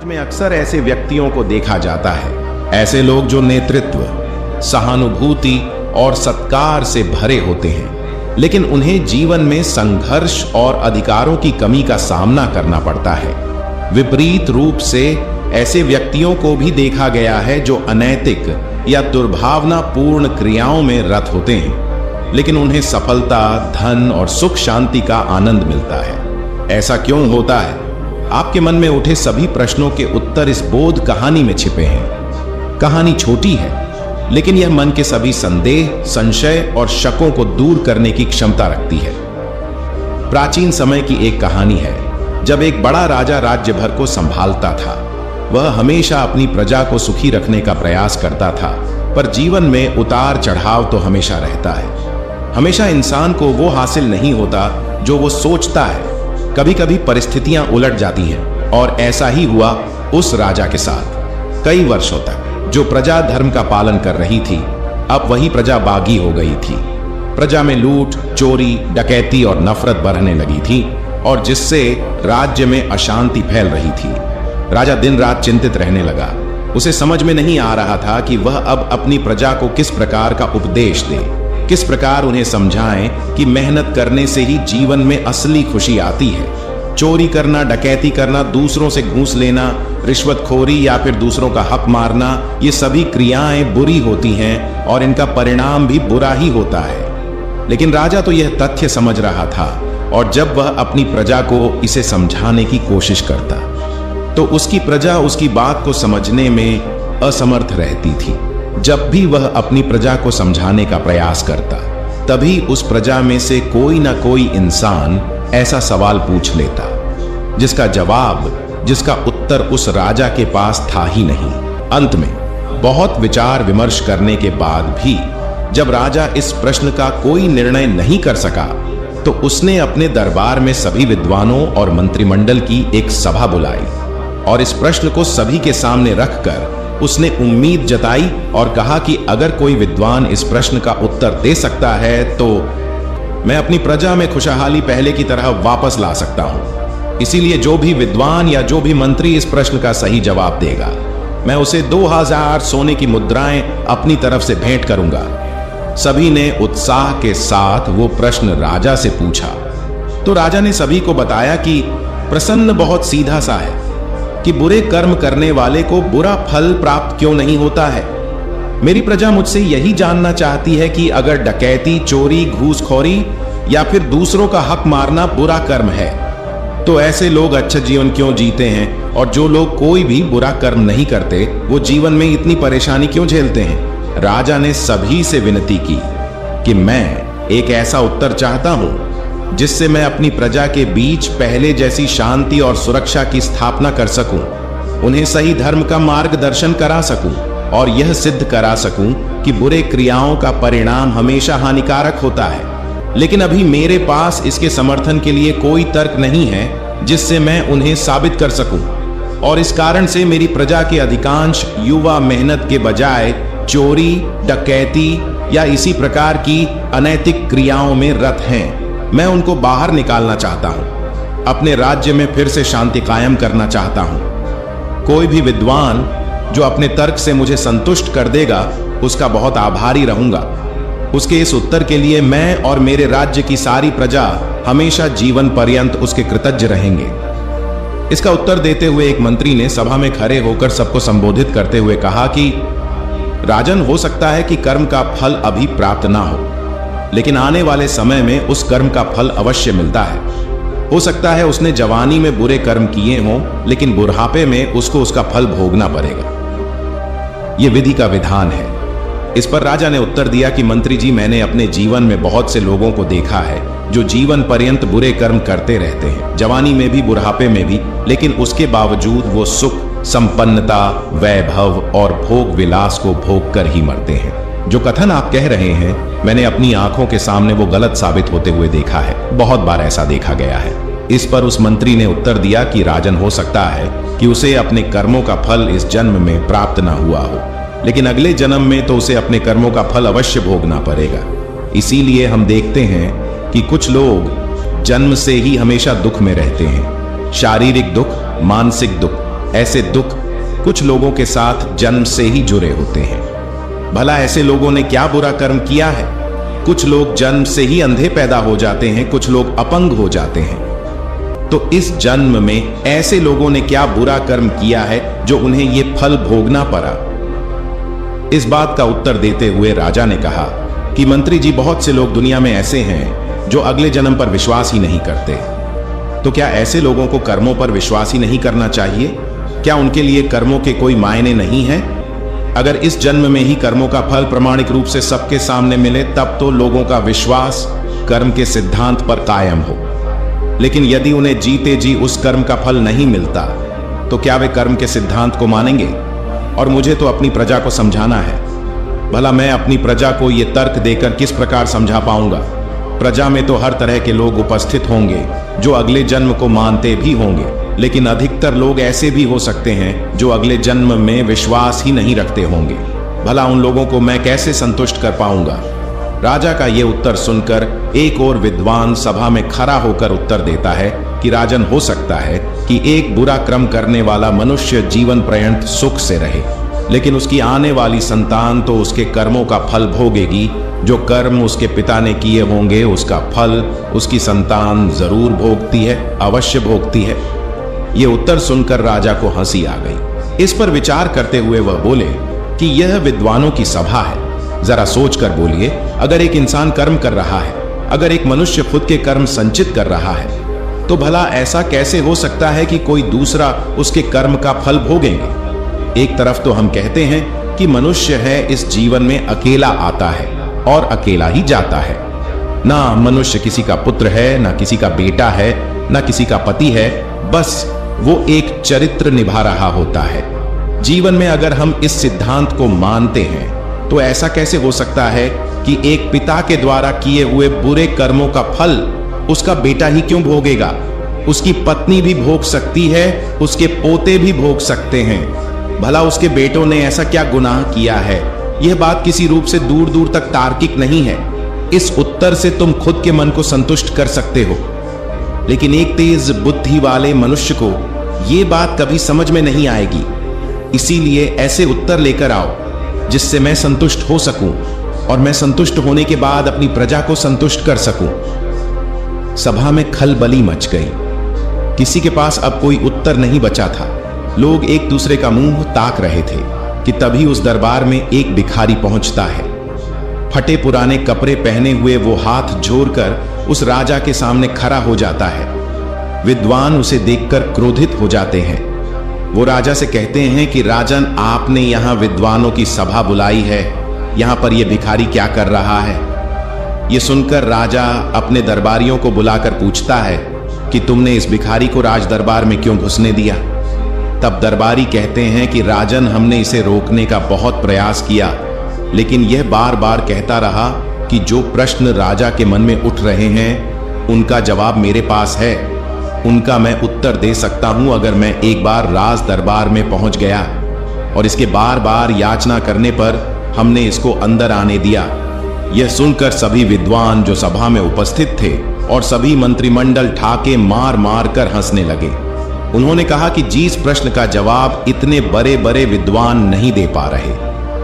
समाज में अक्सर ऐसे व्यक्तियों को देखा जाता है, ऐसे लोग जो नेतृत्व, सहानुभूति और सत्कार से भरे होते हैं, लेकिन उन्हें जीवन में संघर्ष और अधिकारों की कमी का सामना करना पड़ता है। विपरीत रूप से ऐसे व्यक्तियों को भी देखा गया है जो अनैतिक या दुर्भावनापूर्ण क्रियाओं में रत होते हैं, लेकिन उन्हें सफलता, धन और सुख शांति का आनंद मिलता है। ऐसा क्यों होता है? आपके मन में उठे सभी प्रश्नों के उत्तर इस बोध कहानी में छिपे हैं। कहानी छोटी है, लेकिन यह मन के सभी संदेह, संशय और शकों को दूर करने की क्षमता रखती है। प्राचीन समय की एक कहानी है, जब एक बड़ा राजा राज्य भर को संभालता था। वह हमेशा अपनी प्रजा को सुखी रखने का प्रयास करता था, पर जीवन में उतार चढ़ाव तो हमेशा रहता है। हमेशा इंसान को वो हासिल नहीं होता जो वो सोचता है। कभी कभी परिस्थितियां उलट जाती हैं, और ऐसा ही हुआ उस राजा के साथ। कई वर्षों तक जो प्रजा धर्म का पालन कर रही थी, अब वही प्रजा बागी हो गई थी। प्रजा में लूट, चोरी, डकैती और नफरत बढ़ने लगी थी, और जिससे राज्य में अशांति फैल रही थी। राजा दिन रात चिंतित रहने लगा। उसे समझ में नहीं आ रहा था कि वह अब अपनी प्रजा को किस प्रकार का उपदेश दे, किस प्रकार उन्हें समझाएं कि मेहनत करने से ही जीवन में असली खुशी आती है। चोरी करना, डकैती करना, दूसरों से घूस लेना, रिश्वतखोरी या फिर दूसरों का हक मारना, ये सभी क्रियाएं बुरी होती हैं और इनका परिणाम भी बुरा ही होता है। लेकिन राजा तो यह तथ्य समझ रहा था, और जब वह अपनी प्रजा को इसे समझाने की कोशिश करता तो उसकी प्रजा उसकी बात को समझने में असमर्थ रहती थी। जब भी वह अपनी प्रजा को समझाने का प्रयास करता, तभी उस प्रजा में से कोई ना कोई इंसान ऐसा सवाल पूछ लेता जिसका जवाब, जिसका उत्तर उस राजा के पास था ही नहीं। अंत में बहुत विचार विमर्श करने के बाद भी जब राजा इस प्रश्न का कोई निर्णय नहीं कर सका, तो उसने अपने दरबार में सभी विद्वानों और मंत्रिमंडल की एक सभा बुलाई, और इस प्रश्न को सभी के सामने रखकर उसने उम्मीद जताई और कहा कि अगर कोई विद्वान इस प्रश्न का उत्तर दे सकता है तो मैं अपनी प्रजा में खुशहाली पहले की तरह वापस ला सकता हूं। इसीलिए जो भी विद्वान या जो भी मंत्री इस प्रश्न का सही जवाब देगा, मैं उसे 2000 सोने की मुद्राएं अपनी तरफ से भेंट करूंगा। सभी ने उत्साह के साथ वो प्रश्न राजा से पूछा, तो राजा ने सभी को बताया कि प्रसन्न बहुत सीधा सा है कि बुरे कर्म करने वाले को बुरा फल प्राप्त क्यों नहीं होता है। मेरी प्रजा मुझसे यही जानना चाहती है कि अगर डकैती, चोरी, घूसखोरी या फिर दूसरों का हक मारना बुरा कर्म है, तो ऐसे लोग अच्छा जीवन क्यों जीते हैं, और जो लोग कोई भी बुरा कर्म नहीं करते, वो जीवन में इतनी परेशानी क्यों झेलते हैं। राजा ने सभी से विनती की कि मैं एक ऐसा उत्तर चाहता हूं जिससे मैं अपनी प्रजा के बीच पहले जैसी शांति और सुरक्षा की स्थापना कर सकूं, उन्हें सही धर्म का मार्गदर्शन करा सकूं, और यह सिद्ध करा सकूं कि बुरे क्रियाओं का परिणाम हमेशा हानिकारक होता है। लेकिन अभी मेरे पास इसके समर्थन के लिए कोई तर्क नहीं है जिससे मैं उन्हें साबित कर सकूं, और इस कारण से मेरी प्रजा के अधिकांश युवा मेहनत के बजाय चोरी, डकैती या इसी प्रकार की अनैतिक क्रियाओं में रत हैं। मैं उनको बाहर निकालना चाहता हूं, अपने राज्य में फिर से शांति कायम करना चाहता हूं। कोई भी विद्वान जो अपने तर्क से मुझे संतुष्ट कर देगा, उसका बहुत आभारी रहूंगा। उसके इस उत्तर के लिए मैं और मेरे राज्य की सारी प्रजा हमेशा जीवन पर्यंत उसके कृतज्ञ रहेंगे। इसका उत्तर देते हुए एक मंत्री ने सभा में खड़े होकर सबको संबोधित करते हुए कहा कि राजन, हो सकता है कि कर्म का फल अभी प्राप्त ना हो, लेकिन आने वाले समय में उस कर्म का फल अवश्य मिलता है। हो सकता है उसने जवानी में बुरे कर्म किए हों, लेकिन बुढ़ापे में उसको उसका फल भोगना पड़ेगा। यह विधि का विधान है। इस पर राजा ने उत्तर दिया कि मंत्री जी, मैंने अपने जीवन में बहुत से लोगों को देखा है जो जीवन पर्यंत बुरे कर्म करते रहते हैं, जवानी में भी, बुढ़ापे में भी, लेकिन उसके बावजूद वो सुख, संपन्नता, वैभव और भोग विलास को भोग कर ही मरते हैं। जो कथन आप कह रहे हैं, मैंने अपनी आंखों के सामने वो गलत साबित होते हुए देखा है। बहुत बार ऐसा देखा गया है। इस पर उस मंत्री ने उत्तर दिया कि राजन, हो सकता है कि उसे अपने कर्मों का फल इस जन्म में प्राप्त ना हुआ हो, लेकिन अगले जन्म में तो उसे अपने कर्मों का फल अवश्य भोगना पड़ेगा। इसीलिए हम देखते हैं कि कुछ लोग जन्म से ही हमेशा दुख में रहते हैं। शारीरिक दुख, मानसिक दुख, ऐसे दुख कुछ लोगों के साथ जन्म से ही जुड़े होते हैं। भला ऐसे लोगों ने क्या बुरा कर्म किया है? कुछ लोग जन्म से ही अंधे पैदा हो जाते हैं, कुछ लोग अपंग हो जाते हैं। तो इस जन्म में ऐसे लोगों ने क्या बुरा कर्म किया है जो उन्हें यह फल भोगना पड़ा? इस बात का उत्तर देते हुए राजा ने कहा कि मंत्री जी, बहुत से लोग दुनिया में ऐसे हैं जो अगले जन्म पर विश्वास ही नहीं करते। तो क्या ऐसे लोगों को कर्मों पर विश्वास ही नहीं करना चाहिए? क्या उनके लिए कर्मों के कोई मायने नहीं है? अगर इस जन्म में ही कर्मों का फल प्रमाणिक रूप से सबके सामने मिले, तब तो लोगों का विश्वास कर्म के सिद्धांत पर कायम हो। लेकिन यदि उन्हें जीते जी उस कर्म का फल नहीं मिलता, तो क्या वे कर्म के सिद्धांत को मानेंगे? और मुझे तो अपनी प्रजा को समझाना है। भला मैं अपनी प्रजा को यह तर्क देकर किस प्रकार समझा पाऊंगा? प्रजा में तो हर तरह के लोग उपस्थित होंगे जो अगले जन्म को मानते भी होंगे, लेकिन अधिकतर लोग ऐसे भी हो सकते हैं जो अगले जन्म में विश्वास ही नहीं रखते होंगे। भला उन लोगों को मैं कैसे संतुष्ट कर पाऊंगा? राजा का यह उत्तर सुनकर एक और विद्वान सभा में खड़ा होकर उत्तर देता है कि राजन, हो सकता है कि एक बुरा कर्म करने वाला मनुष्य जीवन पर्यंत सुख से रहे, लेकिन उसकी आने वाली संतान तो उसके कर्मों का फल भोगेगी। जो कर्म उसके पिता ने किए होंगे, उसका फल उसकी संतान जरूर भोगती है, अवश्य भोगती है। यह उत्तर सुनकर राजा को हंसी आ गई। इस पर विचार करते हुए वह बोले कि यह विद्वानों की सभा है, जरा सोच कर बोलिए, अगर एक इंसान कर्म कर रहा है, अगर एक मनुष्य खुद के कर्म संचित कर रहा है, तो भला ऐसा कैसे हो सकता है कि कोई दूसरा उसके कर्म का फल भोगेंगे? एक तरफ तो हम कहते हैं कि मनुष्य है इस जीवन में अकेला आता है और अकेला ही जाता है। ना मनुष्य किसी का पुत्र है, ना किसी का बेटा है, ना किसी का पति है, बस वो एक चरित्र निभा रहा होता है। जीवन में अगर हम इस सिद्धांत को मानते हैं, तो ऐसा कैसे हो सकता है कि एक पिता के द्वारा किए हुए बुरे कर्मों का फल उसका बेटा ही क्यों भोगेगा? उसकी पत्नी भी भोग सकती है, उसके पोते भी भोग सकते हैं। भला उसके बेटों ने ऐसा क्या गुनाह किया है? यह बात किसी रूप से दूर दूर तक तार्किक नहीं है। इस उत्तर से तुम खुद के मन को संतुष्ट कर सकते हो, लेकिन एक तेज बुद्धि वाले मनुष्य को यह बात कभी समझ में नहीं आएगी। इसीलिए ऐसे उत्तर लेकर आओ जिससे मैं संतुष्ट हो सकूं, और मैं संतुष्ट होने के बाद अपनी प्रजा को संतुष्ट कर सकूं। सभा में खलबली मच गई। किसी के पास अब कोई उत्तर नहीं बचा था। लोग एक दूसरे का मुंह ताक रहे थे कि तभी उस दरबार में एक भिखारी पहुंचता है। फटे पुराने कपड़े पहने हुए वो हाथ जोड़कर उस राजा के सामने खड़ा हो जाता है। विद्वान उसे देखकर क्रोधित हो जाते हैं। वो राजा से कहते हैं कि राजन, आपने यहां विद्वानों की सभा बुलाई है, यहां पर यह भिखारी क्या कर रहा है? ये सुनकर राजा अपने दरबारियों को बुलाकर पूछता है कि तुमने इस भिखारी को राज दरबार में क्यों घुसने दिया? तब दरबारी कहते हैं कि राजन, हमने इसे रोकने का बहुत प्रयास किया, लेकिन यह बार बार कहता रहा कि जो प्रश्न राजा के मन में उठ रहे हैं उनका जवाब मेरे पास है, उनका मैं उत्तर दे सकता हूं अगर मैं एक बार राज दरबार में पहुंच गया। और इसके बार बार याचना करने पर हमने इसको अंदर आने दिया। यह सुनकर सभी विद्वान जो सभा में उपस्थित थे और सभी मंत्रिमंडल ठाके मार मार कर हंसने लगे। उन्होंने कहा कि जिस प्रश्न का जवाब इतने बड़े बड़े विद्वान नहीं दे पा रहे,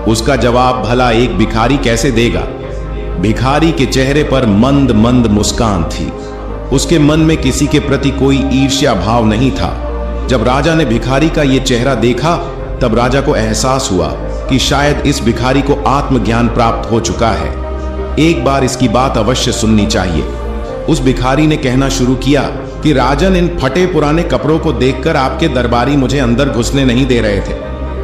उसका जवाब भला एक भिखारी कैसे देगा? भिखारी के चेहरे पर मंद मंद मुस्कान थी। उसके मन में किसी के प्रति कोई ईर्ष्या भाव नहीं था। जब राजा ने भिखारी का यह चेहरा देखा, तब राजा को एहसास हुआ कि शायद इस भिखारी को आत्मज्ञान प्राप्त हो चुका है। एक बार इसकी बात अवश्य सुननी चाहिए। उस भिखारी ने कहना शुरू किया कि राजन, इन फटे पुराने कपड़ों को देखकर आपके दरबारी मुझे अंदर घुसने नहीं दे रहे थे,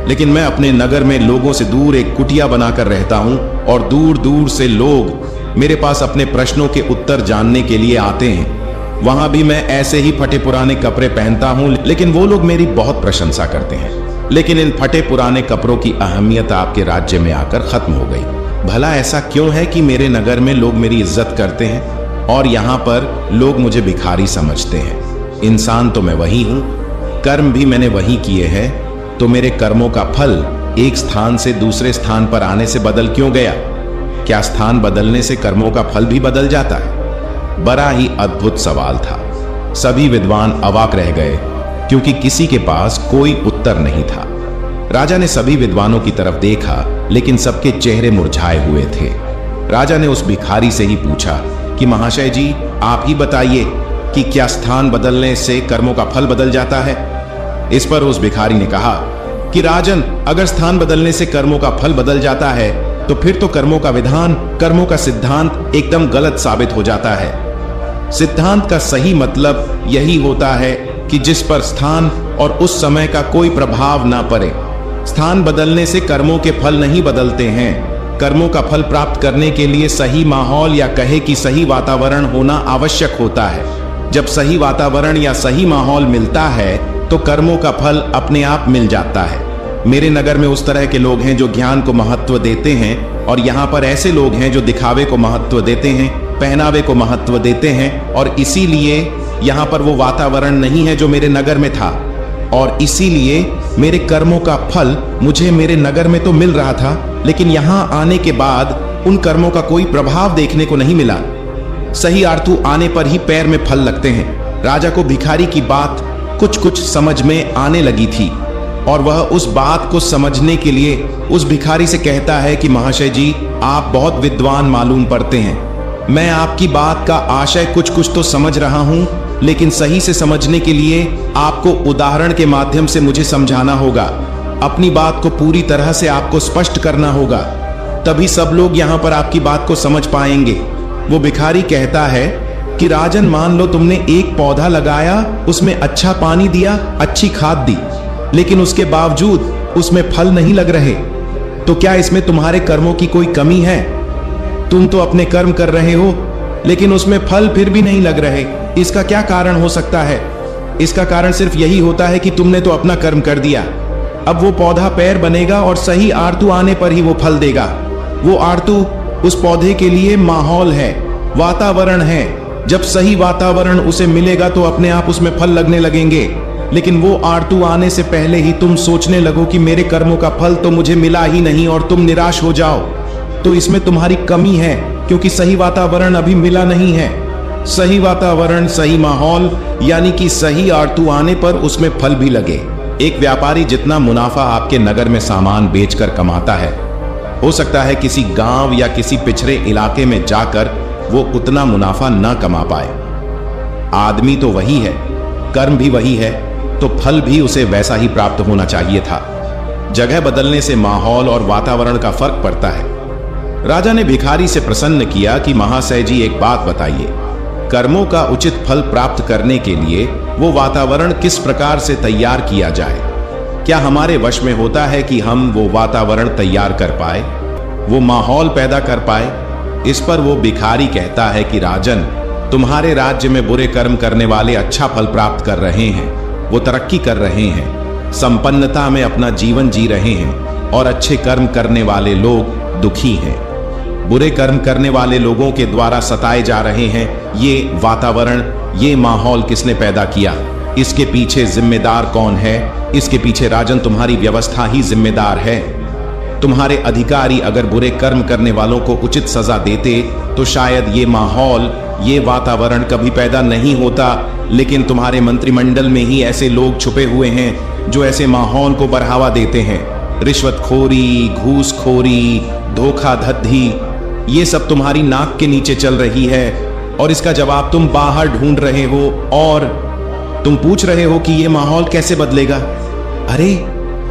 लेकिन मैं अपने नगर में लोगों से दूर एक कुटिया बनाकर रहता हूं और दूर दूर से लोग मेरे पास अपने प्रश्नों के उत्तर जानने के लिए आते हैं। वहां भी मैं ऐसे ही फटे पुराने कपड़े पहनता हूं, लेकिन वो लोग मेरी बहुत प्रशंसा करते हैं। लेकिन इन फटे पुराने कपड़ों की अहमियत आपके राज्य में आकर खत्म हो गई। भला ऐसा क्यों है कि मेरे नगर में लोग मेरी इज्जत करते हैं और यहाँ पर लोग मुझे भिखारी समझते हैं? इंसान तो मैं वही हूँ, कर्म भी मैंने वही किए हैं, तो मेरे कर्मों का फल एक स्थान से दूसरे स्थान पर आने से बदल क्यों गया? क्या स्थान बदलने से कर्मों का फल भी बदल जाता है? बड़ा ही अद्भुत सवाल था। सभी विद्वान अवाक रह गए क्योंकि किसी के पास कोई उत्तर नहीं था। राजा ने सभी विद्वानों की तरफ देखा, लेकिन सबके चेहरे मुरझाए हुए थे। राजा ने उस भिखारी से ही पूछा कि महाशय जी, आप ही बताइए कि क्या स्थान बदलने से कर्मों का फल बदल जाता है। इस पर उस भिखारी ने कहा कि राजन, अगर स्थान बदलने से कर्मों का फल बदल जाता है तो फिर तो कर्मों का विधान, कर्मों का सिद्धांत एकदम गलत साबित हो जाता है। सिद्धांत का सही मतलब यही होता है कि जिस पर स्थान और उस समय का कोई प्रभाव ना पड़े। स्थान बदलने से कर्मों के फल नहीं बदलते हैं। कर्मों का फल प्राप्त करने के लिए सही माहौल या कहे कि सही वातावरण होना आवश्यक होता है। जब सही वातावरण या सही माहौल मिलता है तो कर्मों का फल अपने आप मिल जाता है। मेरे नगर में उस तरह के लोग हैं जो ज्ञान को महत्व देते हैं, और यहाँ पर ऐसे लोग हैं जो दिखावे को महत्व देते हैं, पहनावे को महत्व देते हैं, और इसीलिए यहाँ पर वो वातावरण नहीं है जो मेरे नगर में था, और इसीलिए मेरे कर्मों का फल मुझे मेरे नगर में तो मिल रहा था, लेकिन यहाँ आने के बाद उन कर्मों का कोई प्रभाव देखने को नहीं मिला। सही आरतू आने पर ही पैर में फल लगते हैं। राजा को भिखारी की बात कुछ कुछ समझ में आने लगी थी, और वह उस बात को समझने के लिए उस भिखारी से कहता है कि महाशय जी, आप बहुत विद्वान मालूम पड़ते हैं। मैं आपकी बात का आशय कुछ कुछ तो समझ रहा हूं, लेकिन सही से समझने के लिए आपको उदाहरण के माध्यम से मुझे समझाना होगा। अपनी बात को पूरी तरह से आपको स्पष्ट करना होगा, तभी सब लोग यहाँ पर आपकी बात को समझ पाएंगे। वो भिखारी कहता है कि राजन, मान लो तुमने एक पौधा लगाया, उसमें अच्छा पानी दिया, अच्छी खाद दी, लेकिन उसके बावजूद उसमें फल नहीं लग रहे, तो क्या इसमें तुम्हारे कर्मों की कोई कमी है? तुम तो अपने कर्म कर रहे हो, लेकिन उसमें फल फिर भी नहीं लग रहे। इसका क्या कारण हो सकता है? इसका कारण सिर्फ यही होता है कि तुमने तो अपना कर्म कर दिया। अब वो पौधा पैर बनेगा और सही आरतू आने पर ही वो फल देगा। वो आरतू उस पौधे के लिए माहौल है, वातावरण है। जब सही वातावरण उसे मिलेगा तो अपने आप उसमें फल लगने लगेंगे। लेकिन वो आरतू आने से पहले ही तुम सोचने लगो कि मेरे कर्मों का फल तो मुझे मिला ही नहीं, और तुम निराश हो जाओ, तो इसमें तुम्हारी कमी है, क्योंकि सही वातावरण अभी मिला नहीं है। सही वातावरण, सही माहौल, यानी कि सही आरतू आने पर उसमें फल भी लगे। एक व्यापारी जितना मुनाफा आपके नगर में सामान बेचकर कमाता है, हो सकता है किसी गांव या किसी पिछड़े इलाके में जाकर वो उतना मुनाफा न कमा पाए। आदमी तो वही है, कर्म भी वही है, तो फल भी उसे वैसा ही प्राप्त होना चाहिए था। जगह बदलने से माहौल और वातावरण का फर्क पड़ता है। राजा ने भिखारी से प्रसन्न किया कि महाशय जी, एक बात बताइए, कर्मों का उचित फल प्राप्त करने के लिए वो वातावरण किस प्रकार से तैयार किया जाए? क्या हमारे वश में होता है कि हम वो वातावरण तैयार कर पाए, वो माहौल पैदा कर पाए? इस पर वो भिखारी कहता है कि राजन, तुम्हारे राज्य में बुरे कर्म करने वाले अच्छा फल प्राप्त कर रहे हैं, वो तरक्की कर रहे हैं, संपन्नता में अपना जीवन जी रहे हैं, और अच्छे कर्म करने वाले लोग दुखी हैं। बुरे कर्म करने वाले लोगों के द्वारा सताए जा रहे हैं। ये वातावरण, ये माहौल किसने पैदा किया? इसके पीछे जिम्मेदार कौन है? इसके पीछे राजन तुम्हारी व्यवस्था ही जिम्मेदार है। तुम्हारे अधिकारी अगर बुरे कर्म करने वालों को उचित सजा देते तो शायद ये माहौल, ये वातावरण कभी पैदा नहीं होता। लेकिन तुम्हारे मंत्रिमंडल में ही ऐसे लोग छुपे हुए हैं जो ऐसे माहौल को बढ़ावा देते हैं। रिश्वतखोरी, घूसखोरी, धोखाधड़ी, ये सब तुम्हारी नाक के नीचे चल रही है, और इसका जवाब तुम बाहर ढूंढ रहे हो, और तुम पूछ रहे हो कि ये माहौल कैसे बदलेगा। अरे,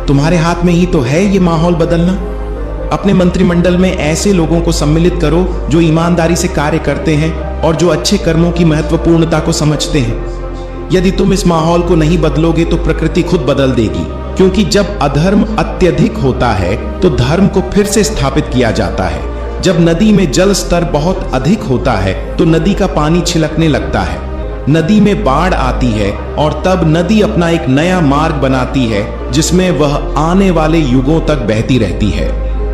तुम्हारे हाथ में ही तो है ये माहौल बदलना। अपने मंत्रिमंडल में ऐसे लोगों को सम्मिलित करो जो ईमानदारी से कार्य करते हैं और जो अच्छे कर्मों की महत्वपूर्णता को समझते हैं। यदि तुम इस माहौल को नहीं बदलोगे तो प्रकृति खुद बदल देगी, क्योंकि जब अधर्म अत्यधिक होता है तो धर्म को फिर से स्थापित किया जाता है। जब नदी में जल स्तर बहुत अधिक होता है तो नदी का पानी छिलकने लगता है, नदी में बाढ़ आती है, और तब नदी अपना एक नया मार्ग बनाती है जिसमें वह आने वाले युगों तक बहती रहती है।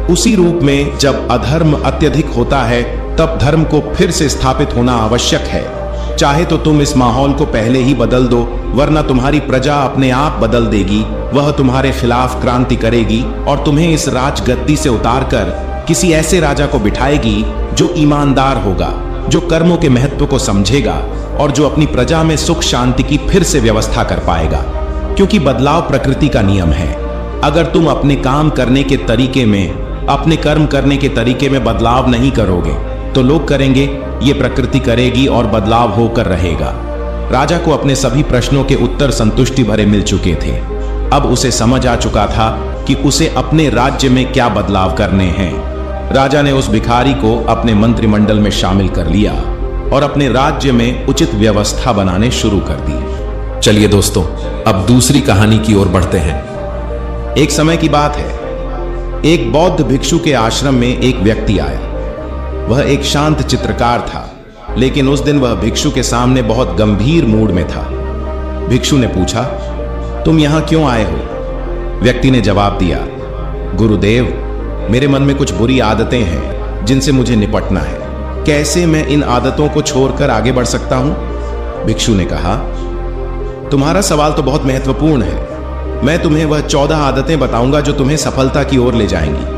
उसी रूप में जब अधर्म अत्यधिक होता है तब धर्म को फिर से स्थापित होना आवश्यक है। चाहे तो तुम इस माहौल को पहले ही बदल दो, वरना तुम्हारी प्रजा अपने आप बदल देगी। वह तुम्हारे खिलाफ क्रांति करेगी और तुम्हें इस राजगद्दी से उतारकर किसी ऐसे राजा को बिठाएगी जो ईमानदार होगा, जो कर्मों के महत्व को समझेगा और जो अपनी प्रजा में सुख शांति की फिर से व्यवस्था कर पाएगा। क्योंकि बदलाव प्रकृति का नियम है। अगर तुम अपने काम करने के तरीके में, अपने कर्म करने के तरीके में बदलाव नहीं करोगे तो लोग करेंगे, ये प्रकृति करेगी और बदलाव होकर रहेगा। राजा को अपने सभी प्रश्नों के उत्तर संतुष्टि भरे मिल चुके थे। अब उसे समझ आ चुका था कि उसे अपने राज्य में क्या बदलाव करने हैं। राजा ने उस भिखारी को अपने मंत्रिमंडल में शामिल कर लिया और अपने राज्य में उचित व्यवस्था बनाने शुरू कर दी। चलिए दोस्तों, अब दूसरी कहानी की ओर बढ़ते हैं। एक समय की बात है, एक बौद्ध भिक्षु के आश्रम में एक व्यक्ति आया। वह एक शांत चित्रकार था, लेकिन उस दिन वह भिक्षु के सामने बहुत गंभीर मूड में था। भिक्षु ने पूछा, तुम यहां क्यों आए हो? व्यक्ति ने जवाब दिया, गुरुदेव, मेरे मन में कुछ बुरी आदतें हैं जिनसे मुझे निपटना है। कैसे मैं इन आदतों को छोड़कर आगे बढ़ सकता हूं? भिक्षु ने कहा, तुम्हारा सवाल तो बहुत महत्वपूर्ण है। मैं तुम्हें वह 14 आदतें बताऊंगा जो तुम्हें सफलता की ओर ले जाएंगी।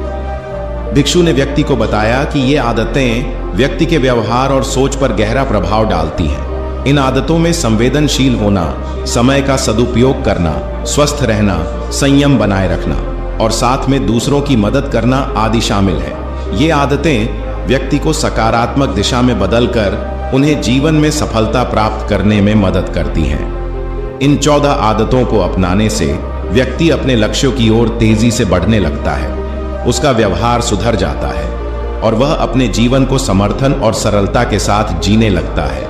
भिक्षु ने व्यक्ति को बताया कि ये आदतें व्यक्ति के व्यवहार और सोच पर गहरा प्रभाव डालती हैं। इन आदतों में संवेदनशील होना, समय का सदुपयोग करना, स्वस्थ रहना, संयम बनाए रखना और साथ में दूसरों की मदद करना आदि शामिल है। ये आदतें व्यक्ति को सकारात्मक दिशा में बदलकर उन्हें जीवन में सफलता प्राप्त करने में मदद करती हैं। इन 14 आदतों को अपनाने से व्यक्ति अपने लक्ष्यों की ओर तेजी से बढ़ने लगता है, उसका व्यवहार सुधर जाता है और वह अपने जीवन को समर्थन और सरलता के साथ जीने लगता है।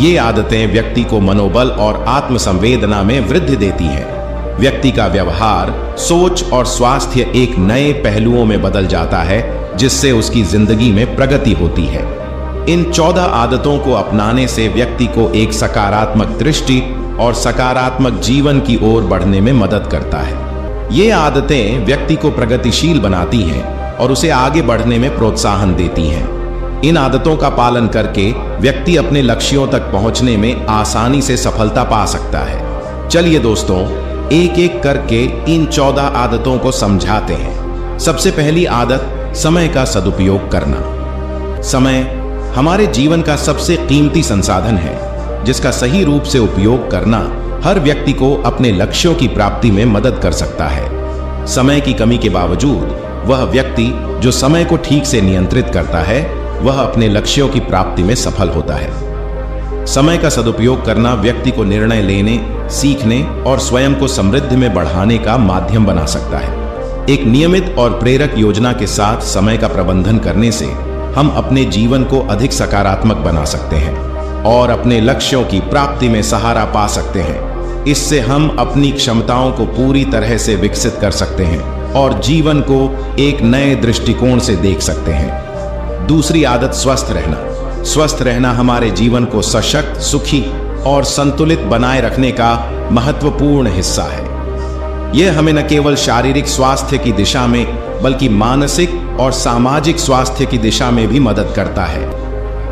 ये आदतें व्यक्ति को मनोबल और आत्मसंवेदना में वृद्धि देती हैं। व्यक्ति का व्यवहार, सोच और स्वास्थ्य एक नए पहलुओं में बदल जाता है, जिससे उसकी जिंदगी में प्रगति होती है। इन 14 आदतों को अपनाने से व्यक्ति को एक सकारात्मक दृष्टि और सकारात्मक जीवन की ओर बढ़ने में मदद करता है। ये आदतें व्यक्ति को प्रगतिशील बनाती हैं और उसे आगे बढ़ने में प्रोत्साहन देती हैं। इन आदतों का पालन करके व्यक्ति अपने लक्ष्यों तक पहुंचने में आसानी से सफलता पा सकता है। चलिए दोस्तों, एक एक करके इन 14 आदतों को समझाते हैं। सबसे पहली आदत, समय का सदुपयोग करना। समय हमारे जीवन का सबसे कीमती संसाधन है, जिसका सही रूप से उपयोग करना हर व्यक्ति को अपने लक्ष्यों की प्राप्ति में मदद कर सकता है। समय की कमी के बावजूद वह व्यक्ति जो समय को ठीक से नियंत्रित करता है, वह अपने लक्ष्यों की प्राप्ति में सफल होता है। समय का सदुपयोग करना व्यक्ति को निर्णय लेने, सीखने और स्वयं को समृद्धि में बढ़ाने का माध्यम बना सकता है। एक नियमित और प्रेरक योजना के साथ समय का प्रबंधन करने से हम अपने जीवन को अधिक सकारात्मक बना सकते हैं और अपने लक्ष्यों की प्राप्ति में सहारा पा सकते हैं। इससे हम अपनी क्षमताओं को पूरी तरह से विकसित कर सकते हैं और जीवन को एक नए दृष्टिकोण से देख सकते हैं। दूसरी आदत, स्वस्थ रहना। स्वस्थ रहना हमारे जीवन को सशक्त, सुखी और संतुलित बनाए रखने का महत्वपूर्ण हिस्सा है। यह हमें न केवल शारीरिक स्वास्थ्य की दिशा में बल्कि मानसिक और सामाजिक स्वास्थ्य की दिशा में भी मदद करता है।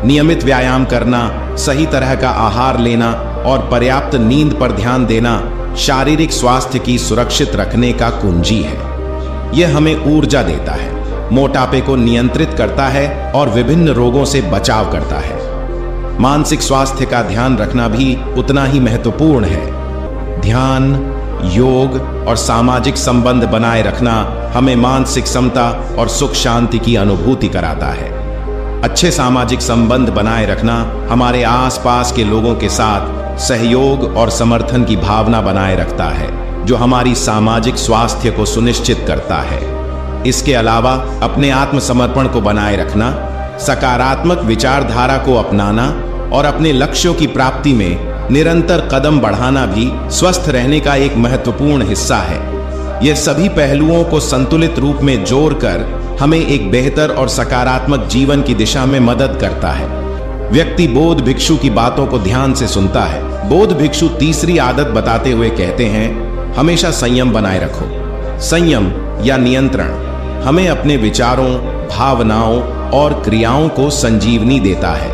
नियमित व्यायाम करना, सही तरह का आहार लेना और पर्याप्त नींद पर ध्यान देना शारीरिक स्वास्थ्य की सुरक्षित रखने का कुंजी है। यह हमें ऊर्जा देता है, मोटापे को नियंत्रित करता है और विभिन्न रोगों से बचाव करता है। मानसिक स्वास्थ्य का ध्यान रखना भी उतना ही महत्वपूर्ण है। ध्यान, योग और सामाजिक संबंध बनाए रखना हमें मानसिक समता और सुख शांति की अनुभूति कराता है। अच्छे सामाजिक संबंध बनाए रखना हमारे आसपास के लोगों के साथ सहयोग और समर्थन की भावना बनाए रखता है, जो हमारी सामाजिक स्वास्थ्य को सुनिश्चित करता है। इसके अलावा अपने आत्मसमर्पण को बनाए रखना, सकारात्मक विचारधारा को अपनाना और अपने लक्ष्यों की प्राप्ति में निरंतर कदम बढ़ाना भी स्वस्थ रहने का एक महत्वपूर्ण हिस्सा है। यह सभी पहलुओं को संतुलित रूप में जोड़कर हमें एक बेहतर और सकारात्मक जीवन की दिशा में मदद करता है। व्यक्ति बौद्ध भिक्षु की बातों को ध्यान से सुनता है। बौद्ध भिक्षु तीसरी आदत बताते हुए कहते हैं, हमेशा संयम बनाए रखो। संयम या नियंत्रण हमें अपने विचारों, भावनाओं और क्रियाओं को संजीवनी देता है।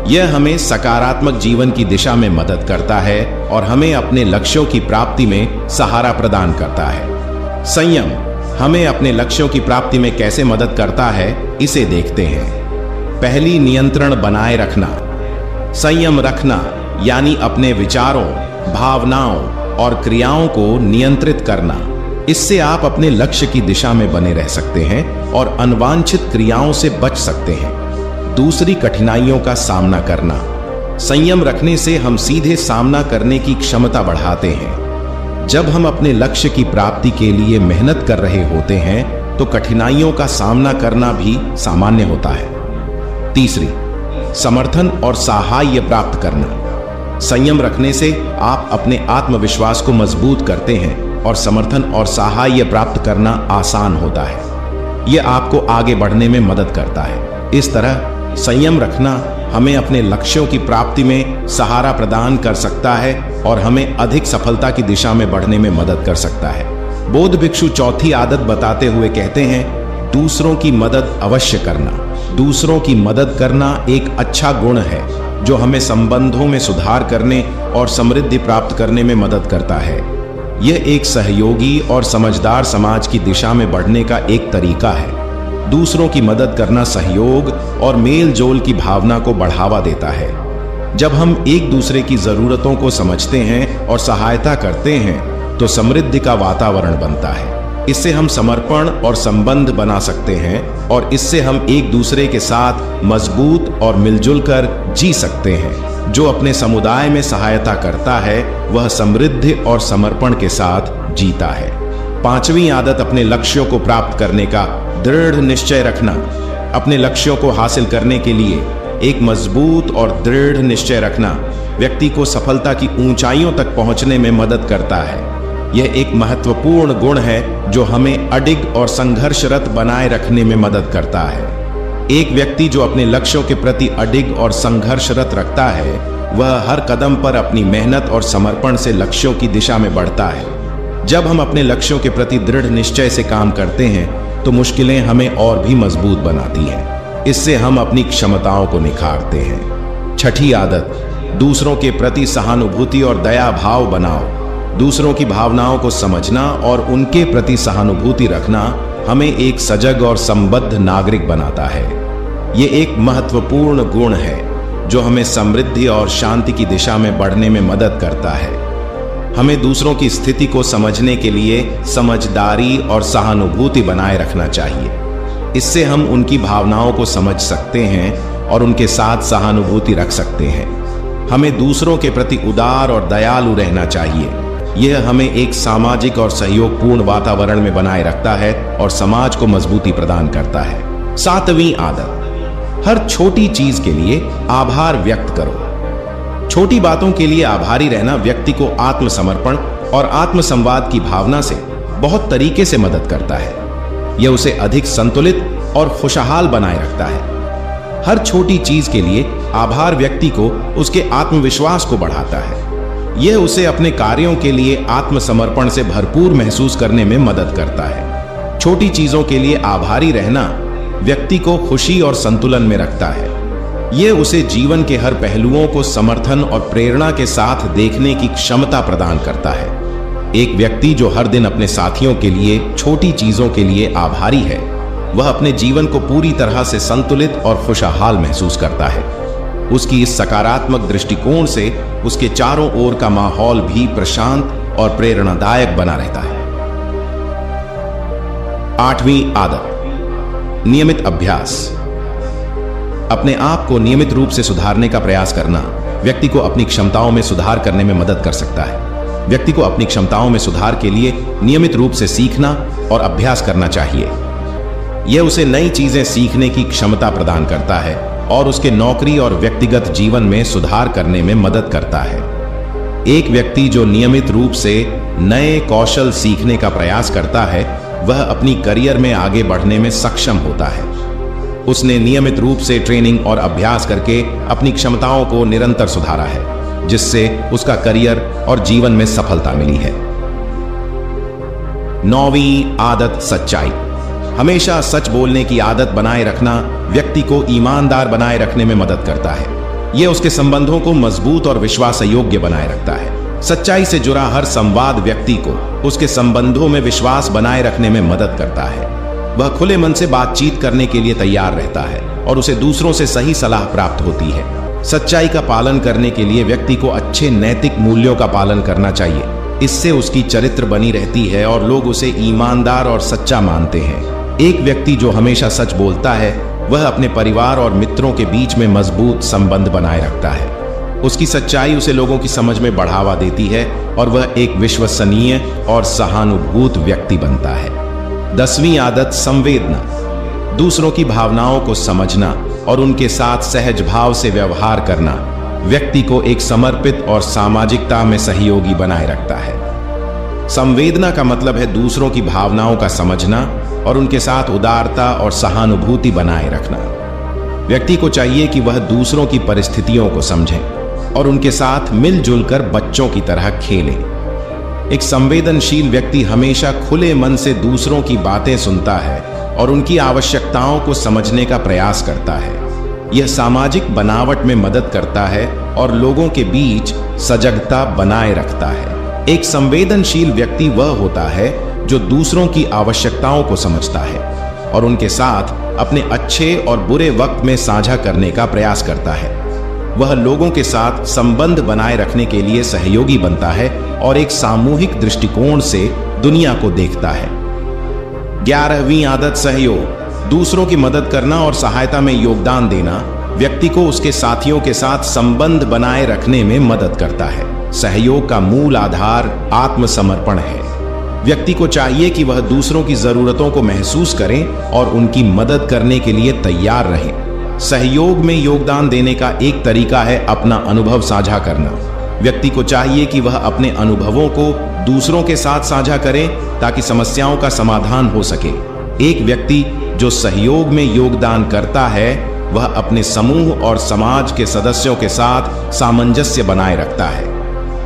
यह हमें सकारात्मक जीवन की दिशा में मदद करता है और हमें अपने लक्ष्यों की प्राप्ति में सहारा प्रदान करता है। संयम हमें अपने लक्ष्यों की प्राप्ति में कैसे मदद करता है, इसे देखते हैं। पहली, नियंत्रण बनाए रखना। संयम रखना यानी अपने विचारों, भावनाओं और क्रियाओं को नियंत्रित करना। इससे आप अपने लक्ष्य की दिशा में बने रह सकते हैं और अनवांछित क्रियाओं से बच सकते हैं। दूसरी, कठिनाइयों का सामना करना। संयम रखने से हम सीधे सामना करने की क्षमता बढ़ाते हैं। जब हम अपने लक्ष्य की प्राप्ति के लिए मेहनत कर रहे होते हैं तो कठिनाइयों का सामना करना भी सामान्य होता है। तीसरी, समर्थन और सहाय प्राप्त करना। संयम रखने से आप अपने आत्मविश्वास को मजबूत करते हैं और समर्थन और सहाय प्राप्त करना आसान होता है। यह आपको आगे बढ़ने में मदद करता है। इस तरह संयम रखना हमें अपने लक्ष्यों की प्राप्ति में सहारा प्रदान कर सकता है और हमें अधिक सफलता की दिशा में बढ़ने में मदद कर सकता है। बौद्ध भिक्षु चौथी आदत बताते हुए कहते हैं, दूसरों की मदद अवश्य करना। दूसरों की मदद करना एक अच्छा गुण है जो हमें संबंधों में सुधार करने और समृद्धि प्राप्त करने में मदद करता है। यह एक सहयोगी और समझदार समाज की दिशा में बढ़ने का एक तरीका है। दूसरों की मदद करना सहयोग और मेल जोल की भावना को बढ़ावा देता है। जब हम एक दूसरे की जरूरतों को समझते हैं और सहायता करते हैं तो समृद्धि का वातावरण बनता है। इससे हम समर्पण और संबंध बना सकते हैं और इससे हम एक दूसरे के साथ मजबूत और मिलजुल कर जी सकते हैं। जो अपने समुदाय में सहायता करता है वह समृद्धि और समर्पण के साथ जीता है। पांचवी आदत, अपने लक्ष्यों को प्राप्त करने का दृढ़ निश्चय रखना। अपने लक्ष्यों को हासिल करने के लिए एक मजबूत और दृढ़ निश्चय रखना व्यक्ति को सफलता की ऊंचाइयों तक पहुंचने में मदद करता है। यह एक महत्वपूर्ण गुण है जो हमें अडिग और संघर्षरत बनाए रखने में मदद करता है। एक व्यक्ति जो अपने लक्ष्यों के प्रति अडिग और संघर्षरत रखता है वह हर कदम पर अपनी मेहनत और समर्पण से लक्ष्यों की दिशा में बढ़ता है। जब हम अपने लक्ष्यों के प्रति दृढ़ निश्चय से काम करते हैं तो मुश्किलें हमें और भी मजबूत बनाती हैं। इससे हम अपनी क्षमताओं को निखारते हैं। छठी आदत, दूसरों के प्रति सहानुभूति और दया भाव बनाओ। दूसरों की भावनाओं को समझना और उनके प्रति सहानुभूति रखना हमें एक सजग और संबद्ध नागरिक बनाता है। यह एक महत्वपूर्ण गुण है जो हमें समृद्धि और शांति की दिशा में बढ़ने में मदद करता है। हमें दूसरों की स्थिति को समझने के लिए समझदारी और सहानुभूति बनाए रखना चाहिए। इससे हम उनकी भावनाओं को समझ सकते हैं और उनके साथ सहानुभूति रख सकते हैं। हमें दूसरों के प्रति उदार और दयालु रहना चाहिए। यह हमें एक सामाजिक और सहयोगपूर्ण वातावरण में बनाए रखता है और समाज को मजबूती प्रदान करता है। सातवीं आदत, हर छोटी चीज के लिए आभार व्यक्त करो। छोटी बातों के लिए आभारी रहना व्यक्ति को आत्मसमर्पण और आत्मसंवाद की भावना से बहुत तरीके से मदद करता है। यह उसे अधिक संतुलित और खुशहाल बनाए रखता है। हर छोटी चीज के लिए आभार व्यक्ति को उसके आत्मविश्वास को बढ़ाता है। यह उसे अपने कार्यों के लिए आत्मसमर्पण से भरपूर महसूस करने में मदद करता है। छोटी चीजों के लिए आभारी रहना व्यक्ति को खुशी और संतुलन में रखता है। यह उसे जीवन के हर पहलुओं को समर्थन और प्रेरणा के साथ देखने की क्षमता प्रदान करता है। एक व्यक्ति जो हर दिन अपने साथियों के लिए छोटी चीजों के लिए आभारी है वह अपने जीवन को पूरी तरह से संतुलित और खुशहाल महसूस करता है। उसकी इस सकारात्मक दृष्टिकोण से उसके चारों ओर का माहौल भी प्रशांत और प्रेरणादायक बना रहता है। आठवीं आदत, नियमित अभ्यास। अपने आप को नियमित रूप से सुधारने का प्रयास करना व्यक्ति को अपनी क्षमताओं में सुधार करने में मदद कर सकता है। व्यक्ति को अपनी क्षमताओं में सुधार के लिए नियमित रूप से सीखना और अभ्यास करना चाहिए। यह उसे नई चीजें सीखने की क्षमता प्रदान करता है और उसके नौकरी और व्यक्तिगत जीवन में सुधार करने में मदद करता है। एक व्यक्ति जो नियमित रूप से नए कौशल सीखने का प्रयास करता है वह अपनी करियर में आगे बढ़ने में सक्षम होता है। उसने नियमित रूप से ट्रेनिंग और अभ्यास करके अपनी क्षमताओं को निरंतर सुधारा है जिससे उसका करियर और जीवन में सफलता मिली है। नौवीं आदत, सच्चाई। हमेशा सच बोलने की आदत बनाए रखना व्यक्ति को ईमानदार बनाए रखने में मदद करता है। यह उसके संबंधों को मजबूत और विश्वास योग्य बनाए रखता है। सच्चाई से जुड़ा हर संवाद व्यक्ति को उसके संबंधों में विश्वास बनाए रखने में मदद करता है। वह खुले मन से बातचीत करने के लिए तैयार रहता है और उसे दूसरों से सही सलाह प्राप्त होती है। सच्चाई का पालन करने के लिए व्यक्ति को अच्छे नैतिक मूल्यों का पालन करना चाहिए। इससे उसकी चरित्र बनी रहती है और लोग उसे ईमानदार और सच्चा मानते हैं। एक व्यक्ति जो हमेशा सच बोलता है वह अपने परिवार और मित्रों के बीच में मजबूत संबंध बनाए रखता है। उसकी सच्चाई उसे लोगों की समझ में बढ़ावा देती है और वह एक विश्वसनीय और सहानुभूत व्यक्ति बनता है। 10वीं आदत संवेदना, दूसरों की भावनाओं को समझना और उनके साथ सहज भाव से व्यवहार करना व्यक्ति को एक समर्पित और सामाजिकता में सहयोगी बनाए रखता है। संवेदना का मतलब है दूसरों की भावनाओं का समझना और उनके साथ उदारता और सहानुभूति बनाए रखना। व्यक्ति को चाहिए कि वह दूसरों की परिस्थितियों को समझे और उनके साथ मिलजुल कर बच्चों की तरह खेले। एक संवेदनशील व्यक्ति हमेशा खुले मन से दूसरों की बातें सुनता है और उनकी आवश्यकताओं को समझने का प्रयास करता है। यह सामाजिक बनावट में मदद करता है और लोगों के बीच सजगता बनाए रखता है। एक संवेदनशील व्यक्ति वह होता है जो दूसरों की आवश्यकताओं को समझता है और उनके साथ अपने अच्छे और बुरे वक्त में साझा करने का प्रयास करता है। वह लोगों के साथ संबंध बनाए रखने के लिए सहयोगी बनता है और एक सामूहिक दृष्टिकोण से दुनिया को देखता है। 11वीं आदत सहयोग, दूसरों की मदद करना और सहायता में योगदान देना व्यक्ति को उसके साथियों के साथ संबंध बनाए रखने में मदद करता है। सहयोग का मूल आधार आत्मसमर्पण है। व्यक्ति को चाहिए कि वह दूसरों की जरूरतों को महसूस करें और उनकी मदद करने के लिए तैयार रहें। सहयोग में योगदान देने का एक तरीका है अपना अनुभव साझा करना। व्यक्ति को चाहिए कि वह अपने अनुभवों को दूसरों के साथ साझा करे ताकि समस्याओं का समाधान हो सके। एक व्यक्ति जो सहयोग में योगदान करता है वह अपने समूह और समाज के सदस्यों के साथ सामंजस्य बनाए रखता है।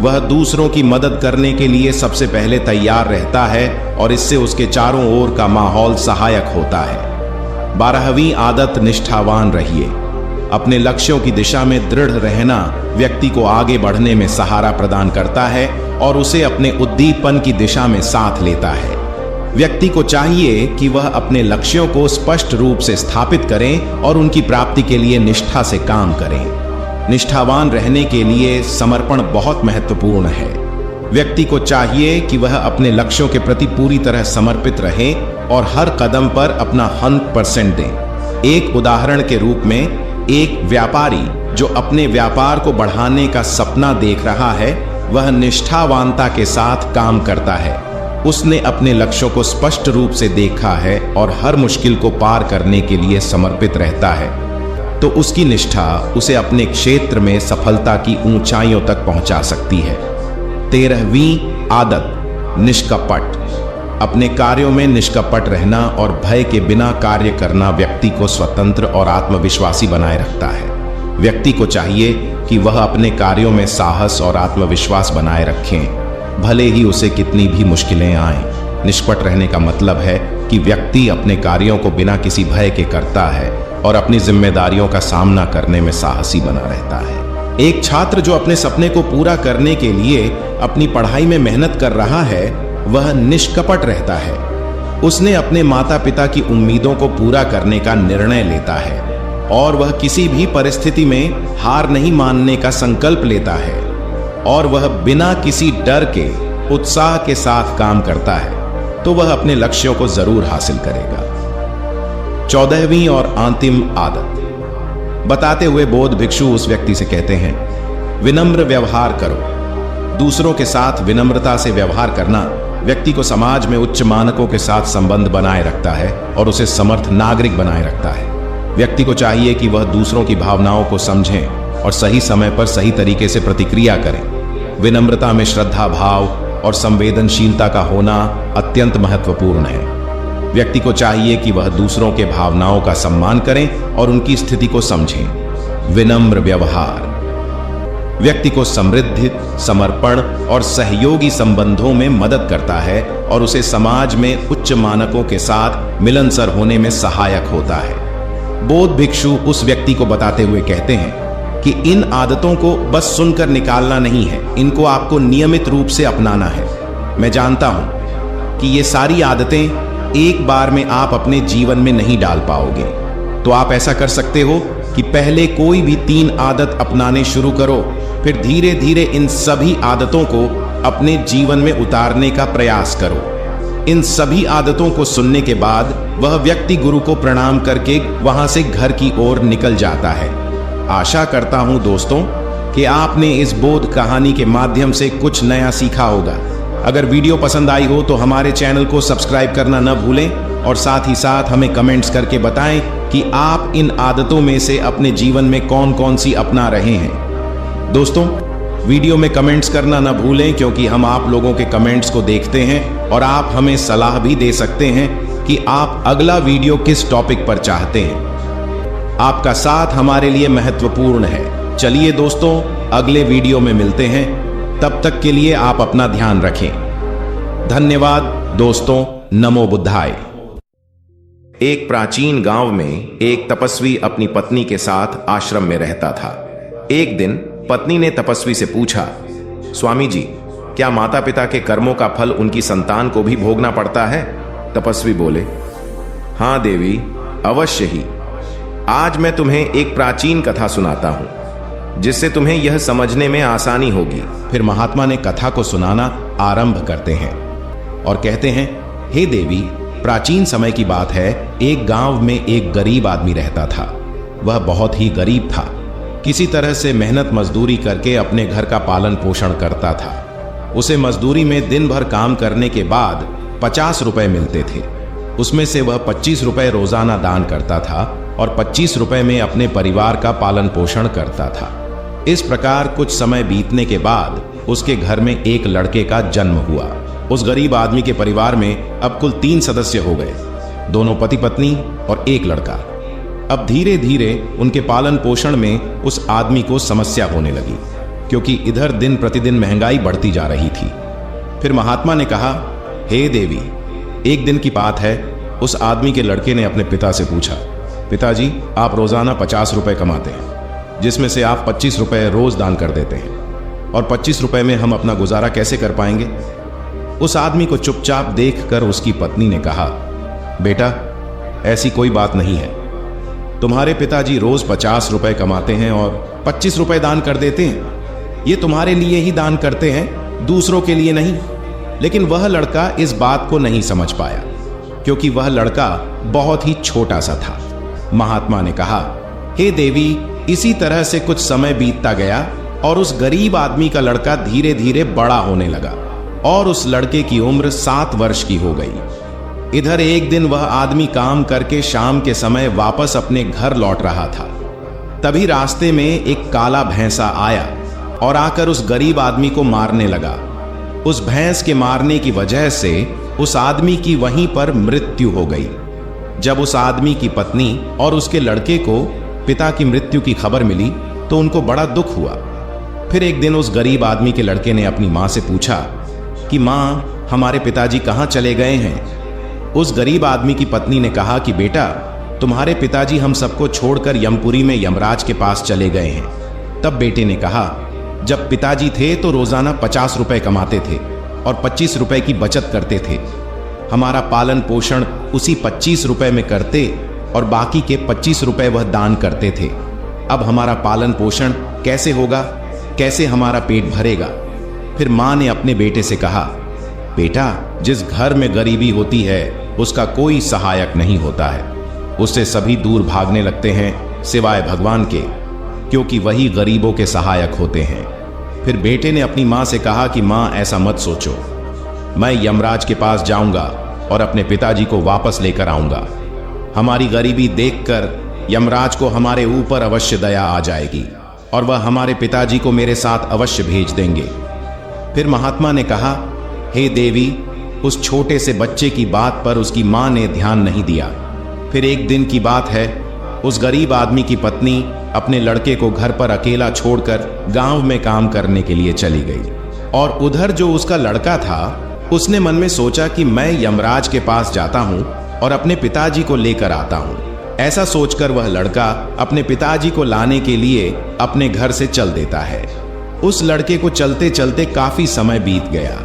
वह दूसरों की मदद करने के लिए सबसे पहले तैयार रहता है और इससे उसके चारों ओर का माहौल सहायक होता है। 12वीं आदत निष्ठावान रहिए। अपने लक्ष्यों की दिशा में दृढ़ रहना व्यक्ति को आगे बढ़ने में सहारा प्रदान करता है और उसे अपने उद्दीपन की दिशा में साथ लेता है। व्यक्ति को चाहिए कि वह अपने लक्ष्यों को स्पष्ट रूप से स्थापित करें और उनकी प्राप्ति के लिए निष्ठा से काम करें। निष्ठावान रहने के लिए समर्पण बहुत महत्वपूर्ण है। व्यक्ति को चाहिए कि वह अपने लक्ष्यों के प्रति पूरी तरह समर्पित रहे और हर कदम पर अपना 100% दें। एक उदाहरण के रूप में एक व्यापारी जो अपने व्यापार को बढ़ाने का सपना देख रहा है वह निष्ठावानता के साथ काम करता है। उसने अपने लक्ष्यों को स्पष्ट रूप से देखा है और हर मुश्किल को पार करने के लिए समर्पित रहता है, तो उसकी निष्ठा उसे अपने क्षेत्र में सफलता की ऊंचाइयों तक पहुंचा सकती है। 13वीं आदत निष्कपट। अपने कार्यों में निष्कपट रहना और भय के बिना कार्य करना व्यक्ति को स्वतंत्र और आत्मविश्वासी बनाए रखता है। व्यक्ति को चाहिए कि वह अपने कार्यों में साहस और आत्मविश्वास बनाए रखें, भले ही उसे कितनी भी मुश्किलें आएं। निष्कपट रहने का मतलब है कि व्यक्ति अपने कार्यों को बिना किसी भय के करता है और अपनी जिम्मेदारियों का सामना करने में साहसी बना रहता है। एक छात्र जो अपने सपने को पूरा करने के लिए अपनी पढ़ाई में मेहनत कर रहा है वह निष्कपट रहता है। उसने अपने माता पिता की उम्मीदों को पूरा करने का निर्णय लेता है और वह किसी भी परिस्थिति में हार नहीं मानने का संकल्प लेता है और वह बिना किसी डर के उत्साह के साथ काम करता है, तो वह अपने लक्ष्यों को जरूर हासिल करेगा। 14वीं और अंतिम आदत। बताते हुए बौद्ध भिक्षु उस व्यक्ति से कहते हैं, विनम्र व्यवहार करो। दूसरों के साथ विनम्रता से व्यवहार करना व्यक्ति को समाज में उच्च मानकों के साथ संबंध बनाए रखता है और उसे समर्थ नागरिक बनाए रखता है। व्यक्ति को चाहिए कि वह दूसरों की भावनाओं को समझें और सही समय पर सही तरीके से प्रतिक्रिया करें। विनम्रता में श्रद्धा भाव और संवेदनशीलता का होना अत्यंत महत्वपूर्ण है। व्यक्ति को चाहिए कि वह दूसरों के भावनाओं का सम्मान करें और उनकी स्थिति को समझें। विनम्र व्यवहार व्यक्ति को समृद्धि, समर्पण और सहयोगी संबंधों में मदद करता है और उसे समाज में उच्च मानकों के साथ मिलनसार होने में सहायक होता है। बौद्ध भिक्षु उस व्यक्ति को बताते हुए कहते हैं कि इन आदतों को बस सुनकर निकालना नहीं है, इनको आपको नियमित रूप से अपनाना है। मैं जानता हूं कि ये सारी आदतें एक बार में आप अपने जीवन में नहीं डाल पाओगे, तो आप ऐसा कर सकते हो कि पहले कोई भी 3 आदत अपनाने शुरू करो, फिर धीरे धीरे इन सभी आदतों को अपने जीवन में उतारने का प्रयास करो। इन सभी आदतों को सुनने के बाद वह व्यक्ति गुरु को प्रणाम करके वहां से घर की ओर निकल जाता है। आशा करता हूं दोस्तों कि आपने इस बोध कहानी के माध्यम से कुछ नया सीखा होगा। अगर वीडियो पसंद आई हो तो हमारे चैनल को सब्सक्राइब करना न भूलें और साथ ही साथ हमें कमेंट्स करके बताएं कि आप इन आदतों में से अपने जीवन में कौन कौन सी अपना रहे हैं। दोस्तों, वीडियो में कमेंट्स करना न भूलें क्योंकि हम आप लोगों के कमेंट्स को देखते हैं और आप हमें सलाह भी दे सकते हैं कि आप अगला वीडियो किस टॉपिक पर चाहते हैं। आपका साथ हमारे लिए महत्वपूर्ण है। चलिए दोस्तों, अगले वीडियो में मिलते हैं। तब तक के लिए आप अपना ध्यान रखें। धन्यवाद दोस्तों। नमो बुद्धाय। एक प्राचीन गांव में एक तपस्वी अपनी पत्नी के साथ आश्रम में रहता था। एक दिन पत्नी ने तपस्वी से पूछा, स्वामी जी, क्या माता पिता के कर्मों का फल उनकी संतान को भी भोगना पड़ता है? तपस्वी बोले, हाँ देवी, अवश्य ही। आज मैं तुम्हें एक प्राचीन कथा सुनाता हूं जिससे तुम्हें यह समझने में आसानी होगी। फिर महात्मा ने कथा को सुनाना आरंभ करते हैं और कहते हैं, हे देवी, प्राचीन समय की बात है। एक गांव में एक गरीब आदमी रहता था। वह बहुत ही गरीब था। किसी तरह से मेहनत मजदूरी करके अपने घर का पालन पोषण करता था। उसे मजदूरी में दिन भर काम करने के बाद 50 रुपए मिलते थे। उसमें से वह 25 रुपए रोजाना दान करता था और 25 रुपए में अपने परिवार का पालन पोषण करता था। इस प्रकार कुछ समय बीतने के बाद उसके घर में एक लड़के का जन्म हुआ। उस गरीब आदमी के परिवार में अब कुल 3 सदस्य हो गए, दोनों पति पत्नी और एक लड़का। अब धीरे धीरे उनके पालन पोषण में उस आदमी को समस्या होने लगी क्योंकि इधर दिन प्रतिदिन महंगाई बढ़ती जा रही थी। फिर महात्मा ने कहा, हे देवी, एक दिन की बात है। उस आदमी के लड़के ने अपने पिता से पूछा, पिताजी, आप रोजाना 50 रुपए कमाते हैं जिसमें से आप 25 रुपए रोज दान कर देते हैं और 25 रुपए में हम अपना गुजारा कैसे कर पाएंगे? उस आदमी को चुपचाप देखकर उसकी पत्नी ने कहा, बेटा, ऐसी कोई बात नहीं है। तुम्हारे पिताजी रोज 50 रुपए कमाते हैं और 25 रुपए दान कर देते हैं। ये तुम्हारे लिए ही दान करते हैं, दूसरों के लिए नहीं। लेकिन वह लड़का इस बात को नहीं समझ पाया क्योंकि वह लड़का बहुत ही छोटा सा था। महात्मा ने कहा, हे देवी, इसी तरह से कुछ समय बीतता गया और उस गरीब आदमी का लड़का धीरे धीरे बड़ा होने लगा और उस लड़के की उम्र 7 वर्ष की हो गई। इधर एक दिन वह आदमी काम करके शाम के समय वापस अपने घर लौट रहा था। तभी रास्ते में एक काला भैंसा आया और आकर उस गरीब आदमी को मारने लगा। उस भैंस के मारने की वजह से उस आदमी की वहीं पर मृत्यु हो गई। जब उस आदमी की पत्नी और उसके लड़के को पिता की मृत्यु की खबर मिली तो उनको बड़ा दुख हुआ। फिर एक दिन उस गरीब आदमी के लड़के ने अपनी मां से पूछा कि मां, हमारे पिताजी कहां चले गए हैं? उस गरीब आदमी की पत्नी ने कहा कि बेटा, तुम्हारे पिताजी हम सबको छोड़कर यमपुरी में यमराज के पास चले गए हैं। तब बेटे ने कहा, जब पिताजी थे तो रोजाना 50 रुपए कमाते थे और 25 रुपए की बचत करते थे। हमारा पालन पोषण उसी 25 रुपए में करते और बाकी के 25 रुपए वह दान करते थे। अब हमारा पालन पोषण कैसे होगा? कैसे हमारा पेट भरेगा? फिर मां ने अपने बेटे से कहा, बेटा, जिस घर में गरीबी होती है उसका कोई सहायक नहीं होता है। उससे सभी दूर भागने लगते हैं सिवाय भगवान के, क्योंकि वही गरीबों के सहायक होते हैं। फिर बेटे ने अपनी मां से कहा कि मां, ऐसा मत सोचो, मैं यमराज के पास जाऊंगा और अपने पिताजी को वापस लेकर आऊंगा। हमारी गरीबी देखकर यमराज को हमारे ऊपर अवश्य दया आ जाएगी और वह हमारे पिताजी को मेरे साथ अवश्य भेज देंगे। फिर महात्मा ने कहा, हे देवी, उस छोटे से बच्चे की बात पर उसकी मां ने ध्यान नहीं दिया। फिर एक दिन की बात है, उस गरीब आदमी की पत्नी अपने लड़के को घर पर अकेला छोड़कर गांव में काम करने के लिए चली गई और उधर जो उसका लड़का था उसने मन में सोचा कि मैं यमराज के पास जाता हूं और अपने पिताजी को लेकर आता हूं। ऐसा सोचकर वह लड़का अपने पिताजी को लाने के लिए अपने घर से चल देता है। उस लड़के को चलते चलते काफी समय बीत गया।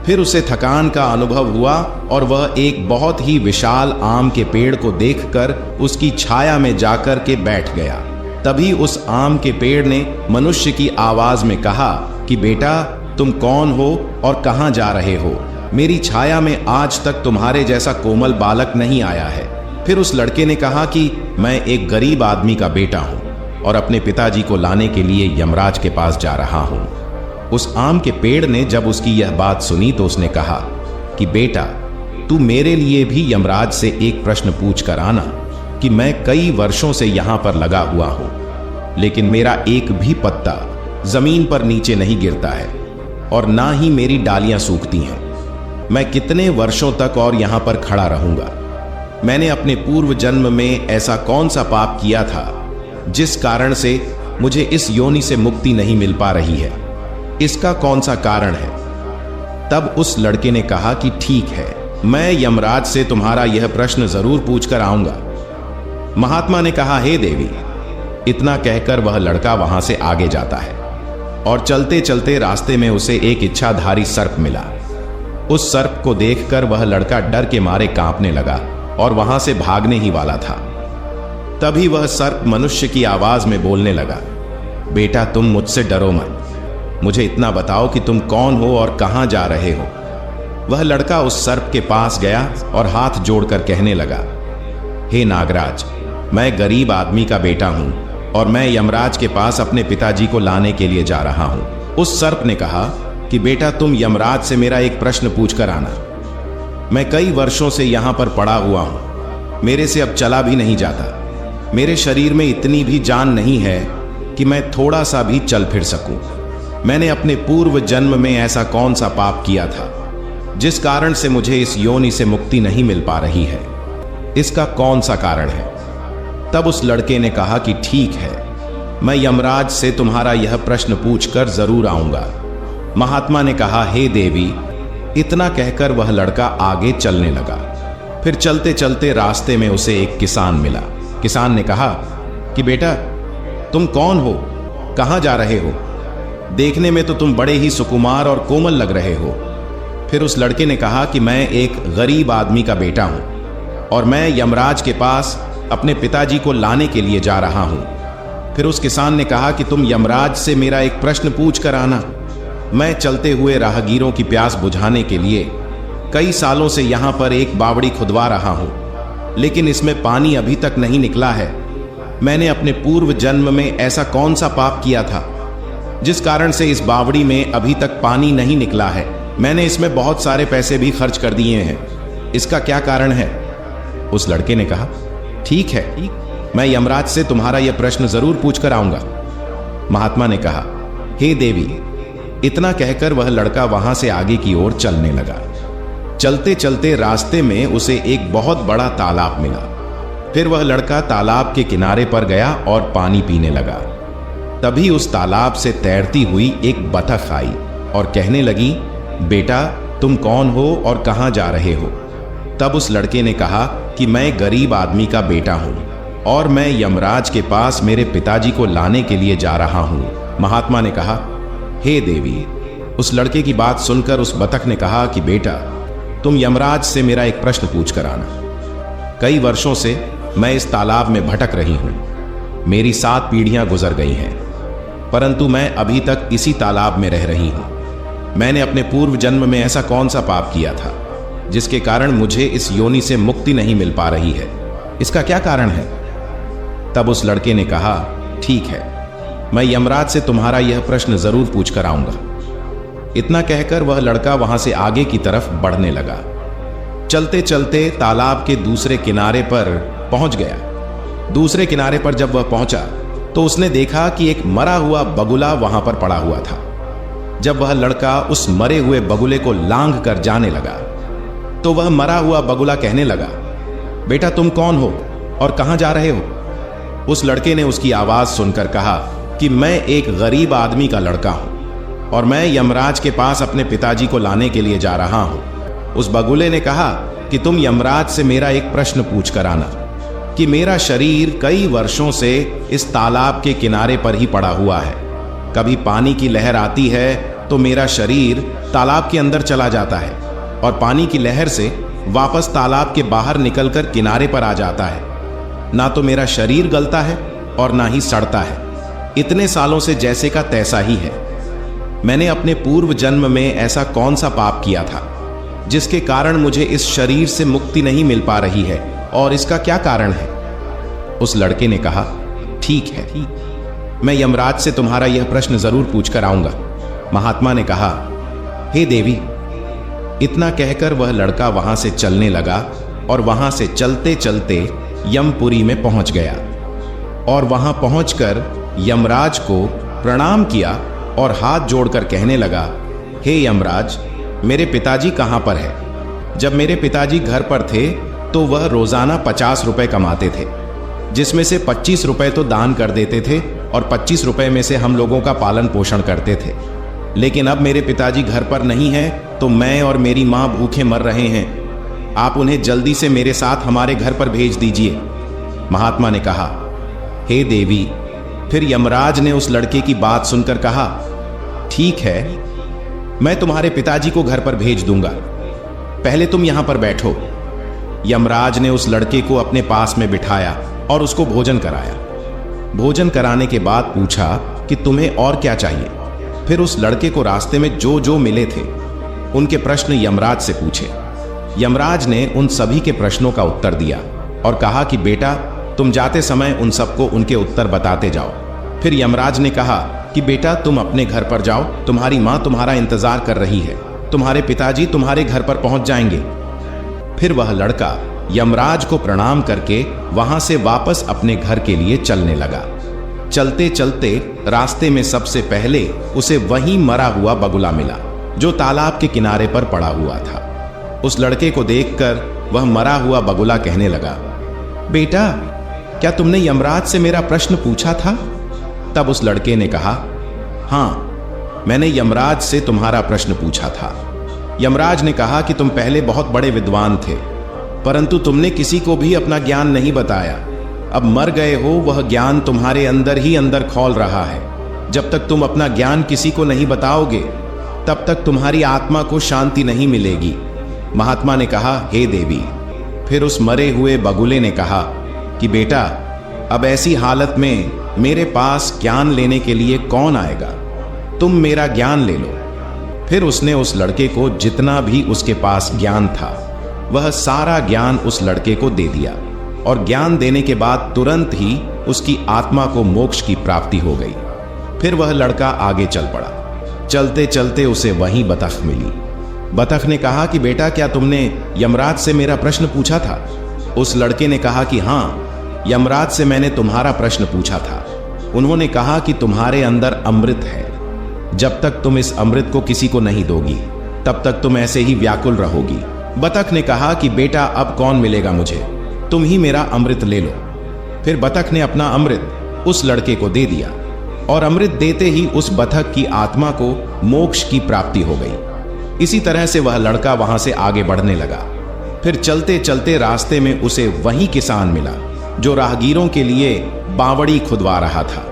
फिर उसे थकान का अनुभव हुआ और वह एक बहुत ही विशाल आम के पेड़ को देखकर उसकी छाया में जाकर के बैठ गया। तभी उस आम के पेड़ ने मनुष्य की आवाज में कहा कि बेटा, तुम कौन हो और कहां जा रहे हो? मेरी छाया में आज तक तुम्हारे जैसा कोमल बालक नहीं आया है। फिर उस लड़के ने कहा कि मैं एक गरीब आदमी का बेटा हूं और अपने पिताजी को लाने के लिए यमराज के पास जा रहा हूं। उस आम के पेड़ ने जब उसकी यह बात सुनी तो उसने कहा कि बेटा, तू मेरे लिए भी यमराज से एक प्रश्न पूछ कर आना कि मैं कई वर्षों से यहां पर लगा हुआ हूं, लेकिन मेरा एक भी पत्ता जमीन पर नीचे नहीं गिरता है और ना ही मेरी डालियां सूखती हैं। मैं कितने वर्षों तक और यहां पर खड़ा रहूंगा? मैंने अपने पूर्व जन्म में ऐसा कौन सा पाप किया था जिस कारण से मुझे इस योनि से मुक्ति नहीं मिल पा रही है? इसका कौन सा कारण है? तब उस लड़के ने कहा कि ठीक है, मैं यमराज से तुम्हारा यह प्रश्न जरूर पूछकर आऊंगा। महात्मा ने कहा, हे देवी। इतना कहकर वह लड़का वहां से आगे जाता है और चलते चलते रास्ते में उसे एक इच्छाधारी सर्प मिला। उस सर्प को देखकर वह लड़का डर के मारे कांपने लगा और वहां से भागने ही वाला था। तभी वह सर्प मनुष्य की आवाज में बोलने लगा, बेटा, तुम मुझसे डरो मत। मुझे इतना बताओ कि तुम कौन हो और कहां जा रहे हो? वह लड़का उस सर्प के पास गया और हाथ जोड़कर कहने लगा, हे नागराज, मैं गरीब आदमी का बेटा हूं और मैं यमराज के पास अपने पिताजी को लाने के लिए जा रहा हूं। उस सर्प ने कहा कि बेटा, तुम यमराज से मेरा एक प्रश्न पूछ कर आना। मैं कई वर्षों से यहां पर पड़ा हुआ हूं, मेरे से अब चला भी नहीं जाता। मेरे शरीर में इतनी भी जान नहीं है कि मैं थोड़ा सा भी चल फिर सकूं। मैंने अपने पूर्व जन्म में ऐसा कौन सा पाप किया था जिस कारण से मुझे इस योनि से मुक्ति नहीं मिल पा रही है? इसका कौन सा कारण है? तब उस लड़के ने कहा कि ठीक है, मैं यमराज से तुम्हारा यह प्रश्न पूछकर जरूर आऊंगा। महात्मा ने कहा, हे देवी। इतना कहकर वह लड़का आगे चलने लगा। फिर चलते चलते रास्ते में उसे एक किसान मिला। किसान ने कहा कि बेटा, तुम कौन हो? कहां जा रहे हो? देखने में तो तुम बड़े ही सुकुमार और कोमल लग रहे हो। फिर उस लड़के ने कहा कि मैं एक गरीब आदमी का बेटा हूं और मैं यमराज के पास अपने पिताजी को लाने के लिए जा रहा हूं। फिर उस किसान ने कहा कि तुम यमराज से मेरा एक प्रश्न पूछ कर आना। मैं चलते हुए राहगीरों की प्यास बुझाने के लिए कई सालों से यहां पर एक बावड़ी खुदवा रहा हूं, लेकिन इसमें पानी अभी तक नहीं निकला है। मैंने अपने पूर्व जन्म में ऐसा कौन सा पाप किया था जिस कारण से इस बावड़ी में अभी तक पानी नहीं निकला है? मैंने इसमें बहुत सारे पैसे भी खर्च कर दिए हैं, इसका क्या कारण है? उस लड़के ने कहा, ठीक है, मैं यमराज से तुम्हारा यह प्रश्न जरूर पूछकर आऊंगा। महात्मा ने कहा, हे देवी। इतना कहकर वह लड़का वहां से आगे की ओर चलने लगा। चलते चलते रास्ते में उसे एक बहुत बड़ा तालाब मिला। फिर वह लड़का तालाब के किनारे पर गया और पानी पीने लगा। तभी उस तालाब से तैरती हुई एक बतख आई और कहने लगी, बेटा, तुम कौन हो और कहां जा रहे हो? तब उस लड़के ने कहा कि मैं गरीब आदमी का बेटा हूं और मैं यमराज के पास मेरे पिताजी को लाने के लिए जा रहा हूं। महात्मा ने कहा, हे देवी। उस लड़के की बात सुनकर उस बतख ने कहा कि बेटा, तुम यमराज से मेरा एक प्रश्न पूछ कर आना। कई वर्षों से मैं इस तालाब में भटक रही हूं। मेरी 7 पीढ़ियां गुजर गई हैं, परंतु मैं अभी तक इसी तालाब में रह रही हूं। मैंने अपने पूर्व जन्म में ऐसा कौन सा पाप किया था जिसके कारण मुझे इस योनि से मुक्ति नहीं मिल पा रही है? इसका क्या कारण है? तब उस लड़के ने कहा, ठीक है, मैं यमराज से तुम्हारा यह प्रश्न जरूर पूछकर आऊंगा। इतना कहकर वह लड़का वहां से आगे की तरफ बढ़ने लगा। चलते चलते तालाब के दूसरे किनारे पर पहुंच गया। दूसरे किनारे पर जब वह पहुंचा तो उसने देखा कि एक मरा हुआ बगुला वहां पर पड़ा हुआ था। जब वह लड़का उस मरे हुए बगुले को लांघ कर जाने लगा तो वह मरा हुआ बगुला कहने लगा, बेटा, तुम कौन हो और कहां जा रहे हो? उस लड़के ने उसकी आवाज सुनकर कहा कि मैं एक गरीब आदमी का लड़का हूं और मैं यमराज के पास अपने पिताजी को लाने के लिए जा रहा हूं। उस बगुले ने कहा कि तुम यमराज से मेरा एक प्रश्न पूछ कर आना कि मेरा शरीर कई वर्षों से इस तालाब के किनारे पर ही पड़ा हुआ है। कभी पानी की लहर आती है तो मेरा शरीर तालाब के अंदर चला जाता है और पानी की लहर से वापस तालाब के बाहर निकलकर किनारे पर आ जाता है। ना तो मेरा शरीर गलता है और ना ही सड़ता है। इतने सालों से जैसे का तैसा ही है। मैंने अपने पूर्व जन्म में ऐसा कौन सा पाप किया था जिसके कारण मुझे इस शरीर से मुक्ति नहीं मिल पा रही है, और इसका क्या कारण है? उस लड़के ने कहा, ठीक है, मैं यमराज से तुम्हारा यह प्रश्न जरूर पूछकर आऊंगा। महात्मा ने कहा, हे देवी। इतना कहकर वह लड़का वहां से चलने लगा और वहां से चलते चलते यमपुरी में पहुंच गया, और वहां पहुंचकर यमराज को प्रणाम किया और हाथ जोड़कर कहने लगा, हे यमराज, मेरे पिताजी कहां पर है? जब मेरे पिताजी घर पर थे तो वह रोजाना 50 रुपए कमाते थे, जिसमें से 25 रुपए तो दान कर देते थे और 25 रुपए में से हम लोगों का पालन पोषण करते थे। लेकिन अब मेरे पिताजी घर पर नहीं हैं तो मैं और मेरी माँ भूखे मर रहे हैं। आप उन्हें जल्दी से मेरे साथ हमारे घर पर भेज दीजिए। महात्मा ने कहा, हे देवी। फिर यमराज ने उस लड़के की बात सुनकर कहा, ठीक है, मैं तुम्हारे पिताजी को घर पर भेज दूंगा, पहले तुम यहां पर बैठो। यमराज ने उस लड़के को अपने पास में बिठाया और उसको भोजन कराया। भोजन कराने के बाद पूछा कि तुम्हें और क्या चाहिए। फिर उस लड़के को रास्ते में जो जो मिले थे उनके प्रश्न यमराज से पूछे। यमराज ने उन सभी के प्रश्नों का उत्तर दिया और कहा कि बेटा, तुम जाते समय उन सबको उनके उत्तर बताते जाओ। फिर यमराज ने कहा कि बेटा, तुम अपने घर पर जाओ, तुम्हारी मां तुम्हारा इंतजार कर रही है, तुम्हारे पिताजी तुम्हारे घर पर पहुंच जाएंगे। फिर वह लड़का यमराज को प्रणाम करके वहां से वापस अपने घर के लिए चलने लगा। चलते चलते रास्ते में सबसे पहले उसे वहीं मरा हुआ बगुला मिला जो तालाब के किनारे पर पड़ा हुआ था। उस लड़के को देखकर वह मरा हुआ बगुला कहने लगा, बेटा, क्या तुमने यमराज से मेरा प्रश्न पूछा था? तब उस लड़के ने कहा, हां, मैंने यमराज से तुम्हारा प्रश्न पूछा था। यमराज ने कहा कि तुम पहले बहुत बड़े विद्वान थे, परंतु तुमने किसी को भी अपना ज्ञान नहीं बताया। अब मर गए हो, वह ज्ञान तुम्हारे अंदर ही अंदर खौल रहा है। जब तक तुम अपना ज्ञान किसी को नहीं बताओगे तब तक तुम्हारी आत्मा को शांति नहीं मिलेगी। महात्मा ने कहा, हे देवी। फिर उस मरे हुए बगुले ने कहा कि बेटा, अब ऐसी हालत में मेरे पास ज्ञान लेने के लिए कौन आएगा? तुम मेरा ज्ञान ले लो। फिर उसने उस लड़के को जितना भी उसके पास ज्ञान था वह सारा ज्ञान उस लड़के को दे दिया, और ज्ञान देने के बाद तुरंत ही उसकी आत्मा को मोक्ष की प्राप्ति हो गई। फिर वह लड़का आगे चल पड़ा। चलते चलते उसे वहीं बतख मिली। बतख ने कहा कि बेटा, क्या तुमने यमराज से मेरा प्रश्न पूछा था? उस लड़के ने कहा कि हाँ, यमराज से मैंने तुम्हारा प्रश्न पूछा था। उन्होंने कहा कि तुम्हारे अंदर अमृत है, जब तक तुम इस अमृत को किसी को नहीं दोगी तब तक तुम ऐसे ही व्याकुल रहोगी। बतख ने कहा कि बेटा, अब कौन मिलेगा मुझे, तुम ही मेरा अमृत ले लो। फिर बतख ने अपना अमृत उस लड़के को दे दिया, और अमृत देते ही उस बतख की आत्मा को मोक्ष की प्राप्ति हो गई। इसी तरह से वह लड़का वहां से आगे बढ़ने लगा। फिर चलते चलते रास्ते में उसे वही किसान मिला जो राहगीरों के लिए बावड़ी खुदवा रहा था।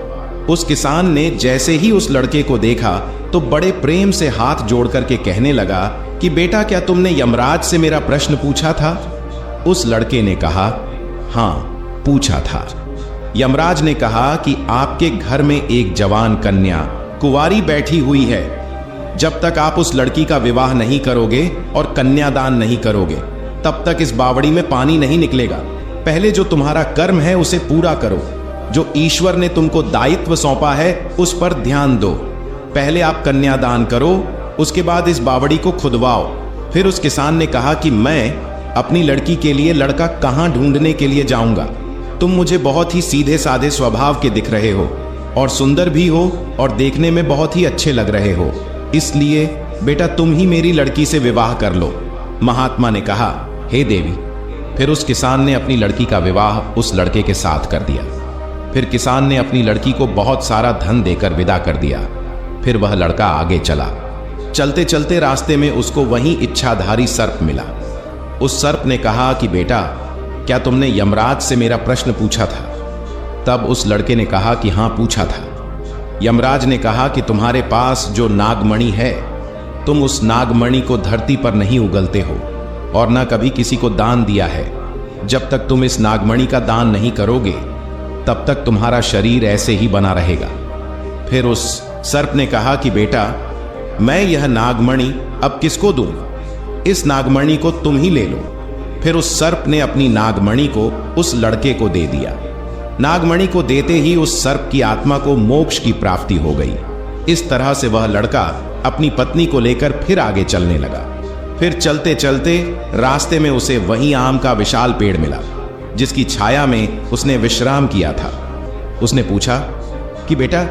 उस किसान ने जैसे ही उस लड़के को देखा तो बड़े प्रेम से हाथ जोड़ करके कहने लगा कि बेटा, क्या तुमने यमराज से मेरा प्रश्न पूछा था? उस लड़के ने कहा, हां, पूछा था। यमराज ने कहा कि आपके घर में एक जवान कन्या कुंवारी बैठी हुई है। जब तक आप उस लड़की का विवाह नहीं करोगे और कन्यादान नहीं करोगे तब तक इस बावड़ी में पानी नहीं निकलेगा। पहले जो तुम्हारा कर्म है उसे पूरा करो। जो ईश्वर ने तुमको दायित्व सौंपा है उस पर ध्यान दो। पहले आप कन्यादान करो, उसके बाद इस बावड़ी को खुदवाओ। फिर उस किसान ने कहा कि मैं अपनी लड़की के लिए लड़का कहां ढूंढने के लिए जाऊंगा? तुम मुझे बहुत ही सीधे साधे स्वभाव के दिख रहे हो और सुंदर भी हो और देखने में बहुत ही अच्छे लग रहे हो, इसलिए बेटा तुम ही मेरी लड़की से विवाह कर लो। महात्मा ने कहा, हे देवी। फिर उस किसान ने अपनी लड़की का विवाह उस लड़के के साथ कर दिया। फिर किसान ने अपनी लड़की को बहुत सारा धन देकर विदा कर दिया। फिर वह लड़का आगे चला। चलते चलते रास्ते में उसको वहीं इच्छाधारी सर्प मिला। उस सर्प ने कहा कि बेटा, क्या तुमने यमराज से मेरा प्रश्न पूछा था? तब उस लड़के ने कहा कि हाँ, पूछा था। यमराज ने कहा कि तुम्हारे पास जो नागमणि है, तुम उस नागमणि को धरती पर नहीं उगलते हो और न कभी किसी को दान दिया है। जब तक तुम इस नागमणि का दान नहीं करोगे तब तक तुम्हारा शरीर ऐसे ही बना रहेगा। फिर उस सर्प ने कहा कि बेटा, मैं यह नागमणि अब किसको दूं? इस नागमणि को तुम ही ले लो। फिर उस सर्प ने अपनी नागमणि को उस लड़के को दे दिया। नागमणि को देते ही उस सर्प की आत्मा को मोक्ष की प्राप्ति हो गई। इस तरह से वह लड़का अपनी पत्नी को लेकर फिर आगे चलने लगा। फिर चलते चलते रास्ते में उसे वही आम का विशाल पेड़ मिला जिसकी छाया में उसने विश्राम किया था। उसने पूछा कि बेटा,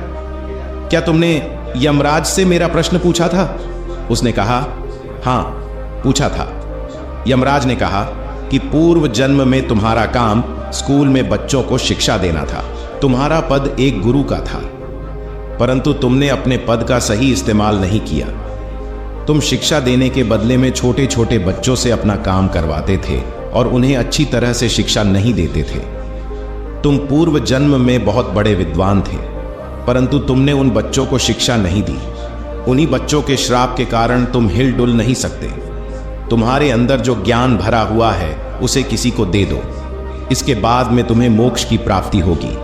क्या तुमने यमराज से मेरा प्रश्न पूछा था? उसने कहा, हां, पूछा था। यमराज ने कहा कि पूर्व जन्म में तुम्हारा काम स्कूल में बच्चों को शिक्षा देना था। तुम्हारा पद एक गुरु का था, परंतु तुमने अपने पद का सही इस्तेमाल नहीं किया। तुम शिक्षा देने के बदले में छोटे छोटे बच्चों से अपना काम करवाते थे और उन्हें अच्छी तरह से शिक्षा नहीं देते थे। तुम पूर्व जन्म में बहुत बड़े विद्वान थे, परंतु तुमने उन बच्चों को शिक्षा नहीं दी। उन्हीं बच्चों के श्राप के कारण तुम हिल डुल नहीं सकते। तुम्हारे अंदर जो ज्ञान भरा हुआ है उसे किसी को दे दो, इसके बाद में तुम्हें मोक्ष की प्राप्ति होगी।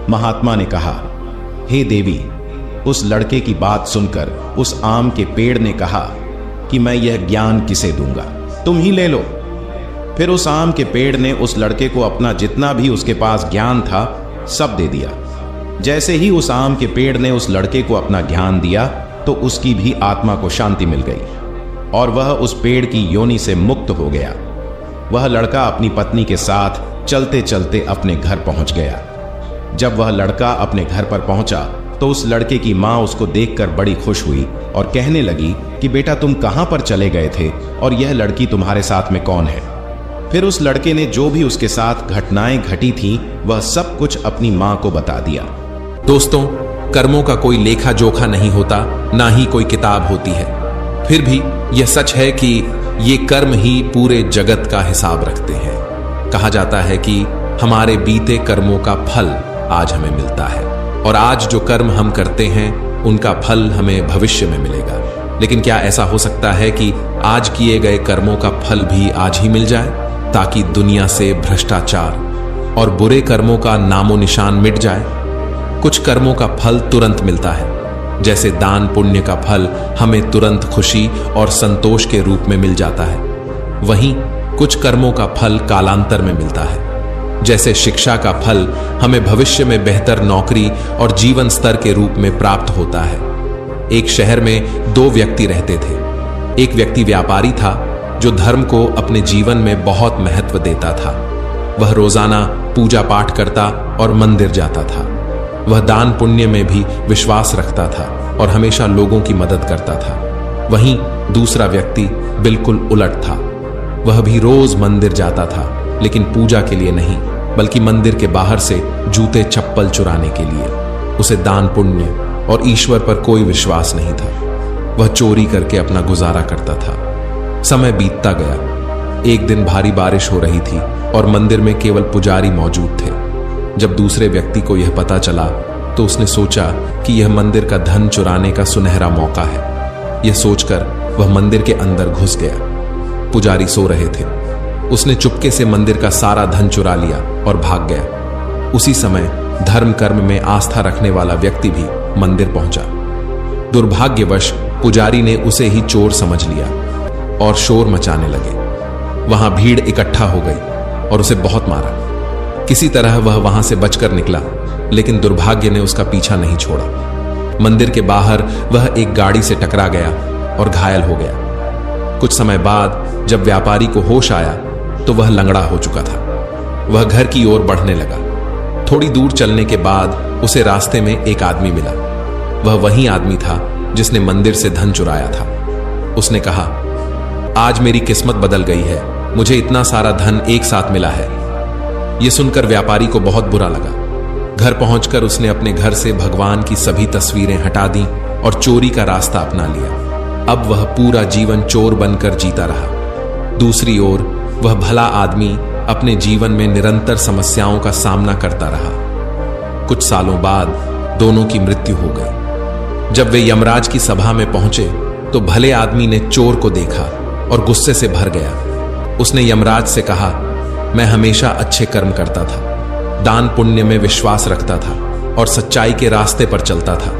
महात्मा ने कहा, हे देवी, उस लड़के की बात सुनकर उस आम के पेड़ ने कहा कि मैं यह ज्ञान किसे दूंगा, तुम ही ले लो। फिर उस आम के पेड़ ने उस लड़के को अपना जितना भी उसके पास ज्ञान था सब दे दिया। जैसे ही उस आम के पेड़ ने उस लड़के को अपना ज्ञान दिया तो उसकी भी आत्मा को शांति मिल गई और वह उस पेड़ की योनि से मुक्त हो गया। वह लड़का अपनी पत्नी के साथ चलते चलते अपने घर पहुंच गया। जब वह लड़का अपने घर पर पहुंचा तो उस लड़के की मां उसको देखकर बड़ी खुश हुई और कहने लगी कि बेटा, तुम कहां पर चले गए थे और यह लड़की तुम्हारे साथ में कौन है? फिर उस लड़के ने जो भी उसके साथ घटनाएं घटी थी वह सब कुछ अपनी मां को बता दिया। दोस्तों, कर्मों का कोई लेखा जोखा नहीं होता, ना ही कोई किताब होती है। फिर भी यह सच है कि ये कर्म ही पूरे जगत का हिसाब रखते हैं। कहा जाता है कि हमारे बीते कर्मों का फल आज हमें मिलता है और आज जो कर्म हम करते हैं उनका फल हमें भविष्य में मिलेगा। लेकिन क्या ऐसा हो सकता है कि आज किए गए कर्मों का फल भी आज ही मिल जाए, ताकि दुनिया से भ्रष्टाचार और बुरे कर्मों का नामो निशान मिट जाए? कुछ कर्मों का फल तुरंत मिलता है, जैसे दान पुण्य का फल हमें तुरंत खुशी और संतोष के रूप में मिल जाता है। वहीं कुछ कर्मों का फल कालांतर में मिलता है, जैसे शिक्षा का फल हमें भविष्य में बेहतर नौकरी और जीवन स्तर के रूप में प्राप्त होता है। एक शहर में दो व्यक्ति रहते थे। एक व्यक्ति व्यापारी था जो धर्म को अपने जीवन में बहुत महत्व देता था। वह रोजाना पूजा पाठ करता और मंदिर जाता था। वह दान पुण्य में भी विश्वास रखता था और हमेशा लोगों की मदद करता था। वहीं दूसरा व्यक्ति बिल्कुल उलट था। वह भी रोज मंदिर जाता था, लेकिन पूजा के लिए नहीं, बल्कि मंदिर के बाहर से जूते चप्पल चुराने के लिए। उसे दान पुण्य और ईश्वर पर कोई विश्वास नहीं था। वह चोरी करके अपना गुजारा करता था। समय बीतता गया। एक दिन भारी बारिश हो रही थी और मंदिर में केवल पुजारी मौजूद थे। जब दूसरे व्यक्ति को यह पता चला तो उसने सोचा कि यह मंदिर का धन चुराने का सुनहरा मौका है। यह सोचकर वह मंदिर के अंदर घुस गया। पुजारी सो रहे थे। उसने चुपके से मंदिर का सारा धन चुरा लिया और भाग गया। उसी समय धर्म कर्म में आस्था रखने वाला व्यक्ति भी मंदिर पहुंचा। दुर्भाग्यवश पुजारी ने उसे ही चोर समझ लिया और शोर मचाने लगे। वहां भीड़ इकट्ठा हो गई और उसे बहुत मारा। किसी तरह वह वहां से बचकर निकला, लेकिन दुर्भाग्य ने उसका पीछा नहीं छोड़ा। मंदिर के बाहर वह एक गाड़ी से टकरा गया और घायल हो गया। कुछ समय बाद जब व्यापारी को होश आया तो वह लंगड़ा हो चुका था। वह घर की ओर बढ़ने लगा। थोड़ी दूर चलने के बाद उसे रास्ते में एक आदमी मिला। वह वही आदमी था जिसने मंदिर से धन चुराया था। उसने कहा, आज मेरी किस्मत बदल गई है, मुझे इतना सारा धन एक साथ मिला है। यह सुनकर व्यापारी को बहुत बुरा लगा। घर पहुंचकर उसने अपने घर से भगवान की सभी तस्वीरें हटा दी और चोरी का रास्ता अपना लिया। अब वह पूरा जीवन चोर बनकर जीता रहा। दूसरी ओर वह भला आदमी अपने जीवन में निरंतर समस्याओं का सामना करता रहा। कुछ सालों बाद दोनों की मृत्यु हो गई। जब वे यमराज की सभा में पहुंचे तो भले आदमी ने चोर को देखा और गुस्से से भर गया। उसने यमराज से कहा, मैं हमेशा अच्छे कर्म करता था, दान पुण्य में विश्वास रखता था और सच्चाई के रास्ते पर चलता था।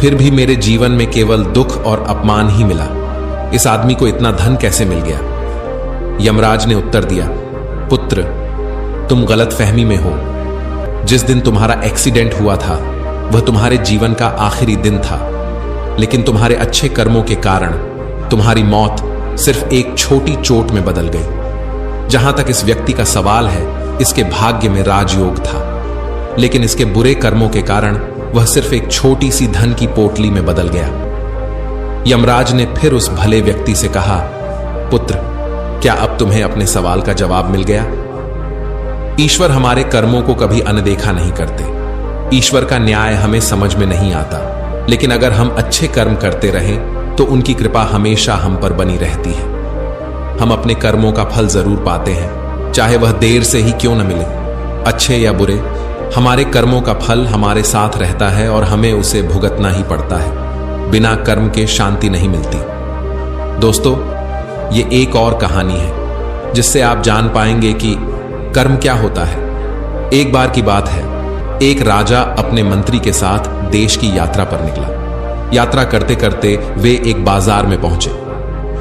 फिर भी मेरे जीवन में केवल दुख और अपमान ही मिला। इस आदमी को इतना धन कैसे मिल गया? यमराज ने उत्तर दिया, पुत्र, तुम गलत फहमी में हो। जिस दिन तुम्हारा एक्सीडेंट हुआ था वह तुम्हारे जीवन का आखिरी दिन था, लेकिन तुम्हारे अच्छे कर्मों के कारण तुम्हारी मौत सिर्फ एक छोटी चोट में बदल गई। जहां तक इस व्यक्ति का सवाल है, इसके भाग्य में राजयोग था, लेकिन इसके बुरे कर्मों के कारण वह सिर्फ एक छोटी सी धन की पोटली में बदल गया। यमराज ने फिर उस भले व्यक्ति से कहा, पुत्र, क्या अब तुम्हें अपने सवाल का जवाब मिल गया? ईश्वर हमारे कर्मों को कभी अनदेखा नहीं करते। ईश्वर का न्याय हमें समझ में नहीं आता, लेकिन अगर हम अच्छे कर्म करते रहें तो उनकी कृपा हमेशा हम पर बनी रहती है। हम अपने कर्मों का फल जरूर पाते हैं, चाहे वह देर से ही क्यों न मिले। अच्छे या बुरे, हमारे कर्मों का फल हमारे साथ रहता है और हमें उसे भुगतना ही पड़ता है। बिना कर्म के शांति नहीं मिलती। दोस्तों, ये एक और कहानी है जिससे आप जान पाएंगे कि कर्म क्या होता है। एक बार की बात है, एक राजा अपने मंत्री के साथ देश की यात्रा पर निकला। यात्रा करते करते वे एक बाजार में पहुंचे।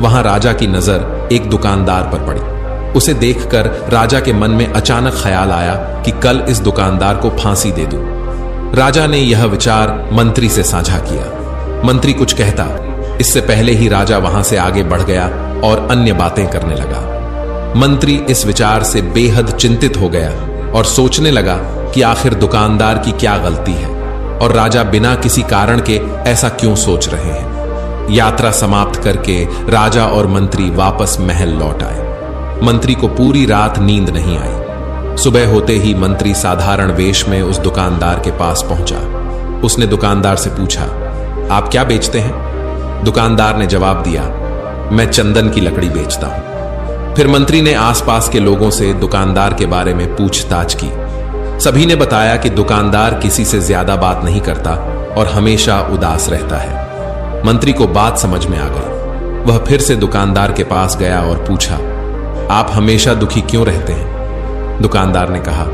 वहां राजा की नजर एक दुकानदार पर पड़ी। उसे देखकर राजा के मन में अचानक ख्याल आया कि कल इस दुकानदार को फांसी दे दूं। राजा ने यह विचार मंत्री से साझा किया। मंत्री कुछ कहता, इससे पहले ही राजा वहां से आगे बढ़ गया और अन्य बातें करने लगा। मंत्री इस विचार से बेहद चिंतित हो गया और सोचने लगा कि आखिर दुकानदार की क्या गलती है और राजा बिना किसी कारण के ऐसा क्यों सोच रहे हैं। यात्रा समाप्त करके राजा और मंत्री वापस महल लौट आए। मंत्री को पूरी रात नींद नहीं आई। सुबह होते ही मंत्री साधारण वेश में उस दुकानदार के पास पहुंचा। उसने दुकानदार से पूछा, आप क्या बेचते हैं? दुकानदार ने जवाब दिया, मैं चंदन की लकड़ी बेचता हूं। फिर मंत्री ने आसपास के लोगों से दुकानदार के बारे में पूछताछ की। सभी ने बताया कि दुकानदार किसी से ज्यादा बात नहीं करता और हमेशा उदास रहता है। मंत्री को बात समझ में आ गई। वह फिर से दुकानदार के पास गया और पूछा, आप हमेशा दुखी क्यों रहते हैं? दुकानदार ने कहा,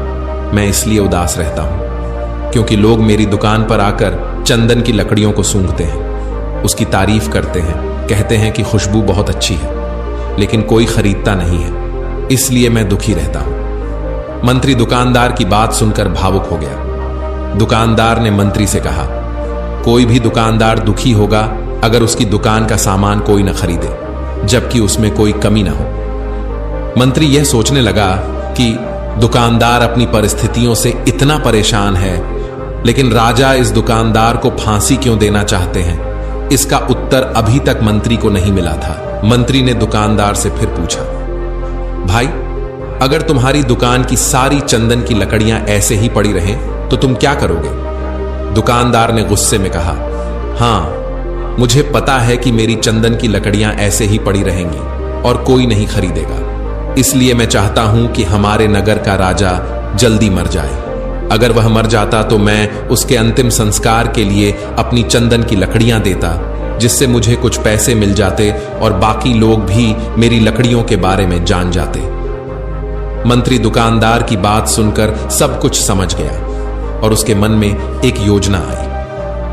मैं इसलिए उदास रहता हूं क्योंकि लोग मेरी दुकान पर आकर चंदन की लकड़ियों को सूंघते हैं, उसकी तारीफ करते हैं, कहते हैं कि खुशबू बहुत अच्छी है, लेकिन कोई खरीदता नहीं है, इसलिए मैं दुखी रहता हूं। मंत्री दुकानदार की बात सुनकर भावुक हो गया। दुकानदार ने मंत्री से कहा, कोई भी दुकानदार दुखी होगा अगर उसकी दुकान का सामान कोई न खरीदे, जबकि उसमें कोई कमी ना हो। मंत्री यह सोचने लगा कि दुकानदार अपनी परिस्थितियों से इतना परेशान है, लेकिन राजा इस दुकानदार को फांसी क्यों देना चाहते हैं, इसका उत्तर अभी तक मंत्री को नहीं मिला था। मंत्री ने दुकानदार से फिर पूछा, भाई, अगर तुम्हारी दुकान की सारी चंदन की लकड़ियां ऐसे ही पड़ी रहें तो तुम क्या करोगे? दुकानदार ने गुस्से में कहा, हां, मुझे पता है कि मेरी चंदन की लकड़ियां ऐसे ही पड़ी रहेंगी और कोई नहीं खरीदेगा, इसलिए मैं चाहता हूं कि हमारे नगर का राजा जल्दी मर जाए। अगर वह मर जाता तो मैं उसके अंतिम संस्कार के लिए अपनी चंदन की लकड़ियां देता, जिससे मुझे कुछ पैसे मिल जाते और बाकी लोग भी मेरी लकड़ियों के बारे में जान जाते। मंत्री दुकानदार की बात सुनकर सब कुछ समझ गया और उसके मन में एक योजना आई।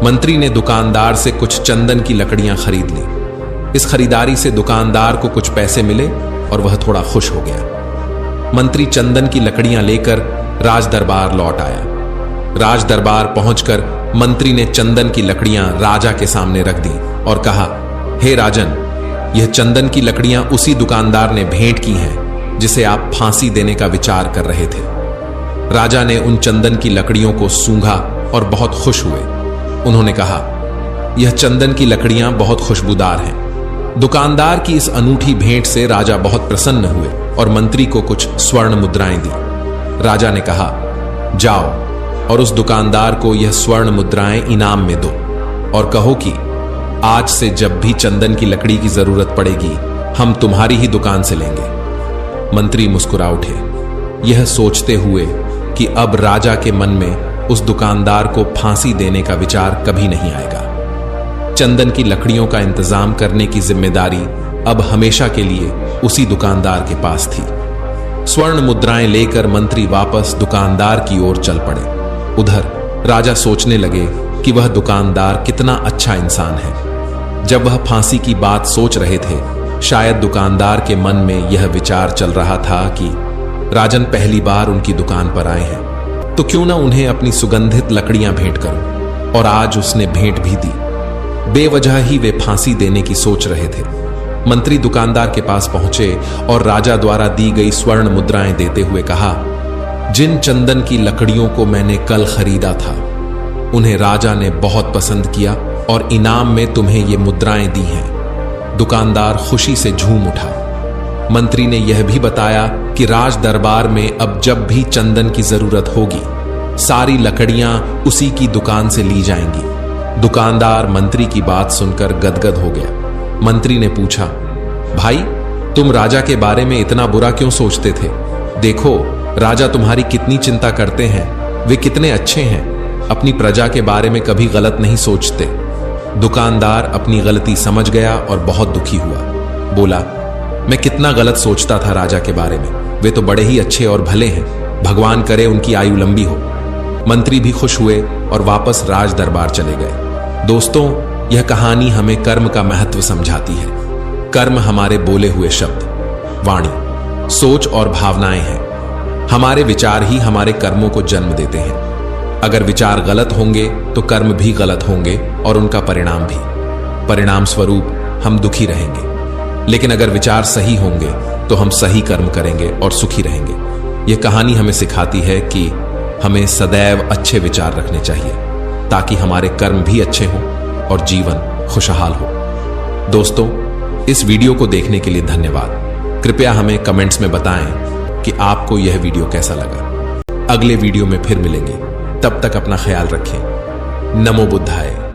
मंत्री ने दुकानदार से कुछ चंदन की लकड़ियां खरीद ली। इस खरीदारी से दुकानदार को कुछ पैसे मिले और वह थोड़ा खुश हो गया। मंत्री चंदन की लकड़ियां लेकर राज दरबार लौट आया। राज दरबार पहुंचकर मंत्री ने चंदन की लकड़ियां राजा के सामने रख दी और कहा, हे राजन, यह चंदन की लकड़ियां उसी दुकानदार ने भेंट की हैं जिसे आप फांसी देने का विचार कर रहे थे। राजा ने उन चंदन की लकड़ियों को सूंघा और बहुत खुश हुए। उन्होंने कहा, यह चंदन की लकड़ियां बहुत खुशबूदार हैं। दुकानदार की इस अनूठी भेंट से राजा बहुत प्रसन्न हुए और मंत्री को कुछ स्वर्ण मुद्राएं दी। राजा ने कहा, जाओ और उस दुकानदार को यह स्वर्ण मुद्राएं इनाम में दो और कहो कि आज से जब भी चंदन की लकड़ी की जरूरत पड़ेगी, हम तुम्हारी ही दुकान से लेंगे। मंत्री मुस्कुरा उठे, यह सोचते हुए कि अब राजा के मन में उस दुकानदार को फांसी देने का विचार कभी नहीं आएगा। चंदन की लकड़ियों का इंतजाम करने की जिम्मेदारी अब हमेशा के लिए उसी दुकानदार के पास थी। स्वर्ण मुद्राएं लेकर मंत्री वापस दुकानदार की ओर चल पड़े। उधर राजा सोचने लगे कि वह दुकानदार कितना अच्छा इंसान है। जब वह फांसी की बात सोच रहे थे, शायद दुकानदार के मन में यह विचार चल रहा था कि राजन पहली बार उनकी दुकान पर आए हैं, तो क्यों ना उन्हें अपनी सुगंधित लकड़ियां भेंट करूं। और आज उसने भेंट भी दी। बेवजह ही वे फांसी देने की सोच रहे थे। मंत्री दुकानदार के पास पहुंचे और राजा द्वारा दी गई स्वर्ण मुद्राएं देते हुए कहा, जिन चंदन की लकड़ियों को मैंने कल खरीदा था, उन्हें राजा ने बहुत पसंद किया और इनाम में तुम्हें ये मुद्राएं दी हैं। दुकानदार खुशी से झूम उठा। मंत्री ने यह भी बताया कि राज दरबार में अब जब भी चंदन की जरूरत होगी, सारी लकड़ियां उसी की दुकान से ली जाएंगी। दुकानदार मंत्री की बात सुनकर गदगद हो गया। मंत्री ने पूछा, भाई, तुम राजा के बारे में इतना बुरा क्यों सोचते थे? देखो, राजा तुम्हारी कितनी चिंता करते हैं, वे कितने अच्छे हैं, अपनी प्रजा के बारे में कभी गलत नहीं सोचते। दुकानदार अपनी गलती समझ गया और बहुत दुखी हुआ। बोला, मैं कितना गलत सोचता था राजा के बारे में, वे तो बड़े ही अच्छे और भले हैं, भगवान करे उनकी आयु लंबी हो। मंत्री भी खुश हुए और वापस राज दरबार चले गए। दोस्तों, यह कहानी हमें कर्म का महत्व समझाती है। कर्म हमारे बोले हुए शब्द, वाणी, सोच और भावनाएं हैं। हमारे विचार ही हमारे कर्मों को जन्म देते हैं। अगर विचार गलत होंगे तो कर्म भी गलत होंगे और उनका परिणाम भी। परिणाम स्वरूप हम दुखी रहेंगे। लेकिन अगर विचार सही होंगे तो हम सही कर्म करेंगे और सुखी रहेंगे। यह कहानी हमें सिखाती है कि हमें सदैव अच्छे विचार रखने चाहिए, ताकि हमारे कर्म भी अच्छे हों और जीवन खुशहाल हो। दोस्तों, इस वीडियो को देखने के लिए धन्यवाद। कृपया हमें कमेंट्स में बताएं कि आपको यह वीडियो कैसा लगा। अगले वीडियो में फिर मिलेंगे। तब तक अपना ख्याल रखें। नमो बुद्धाय।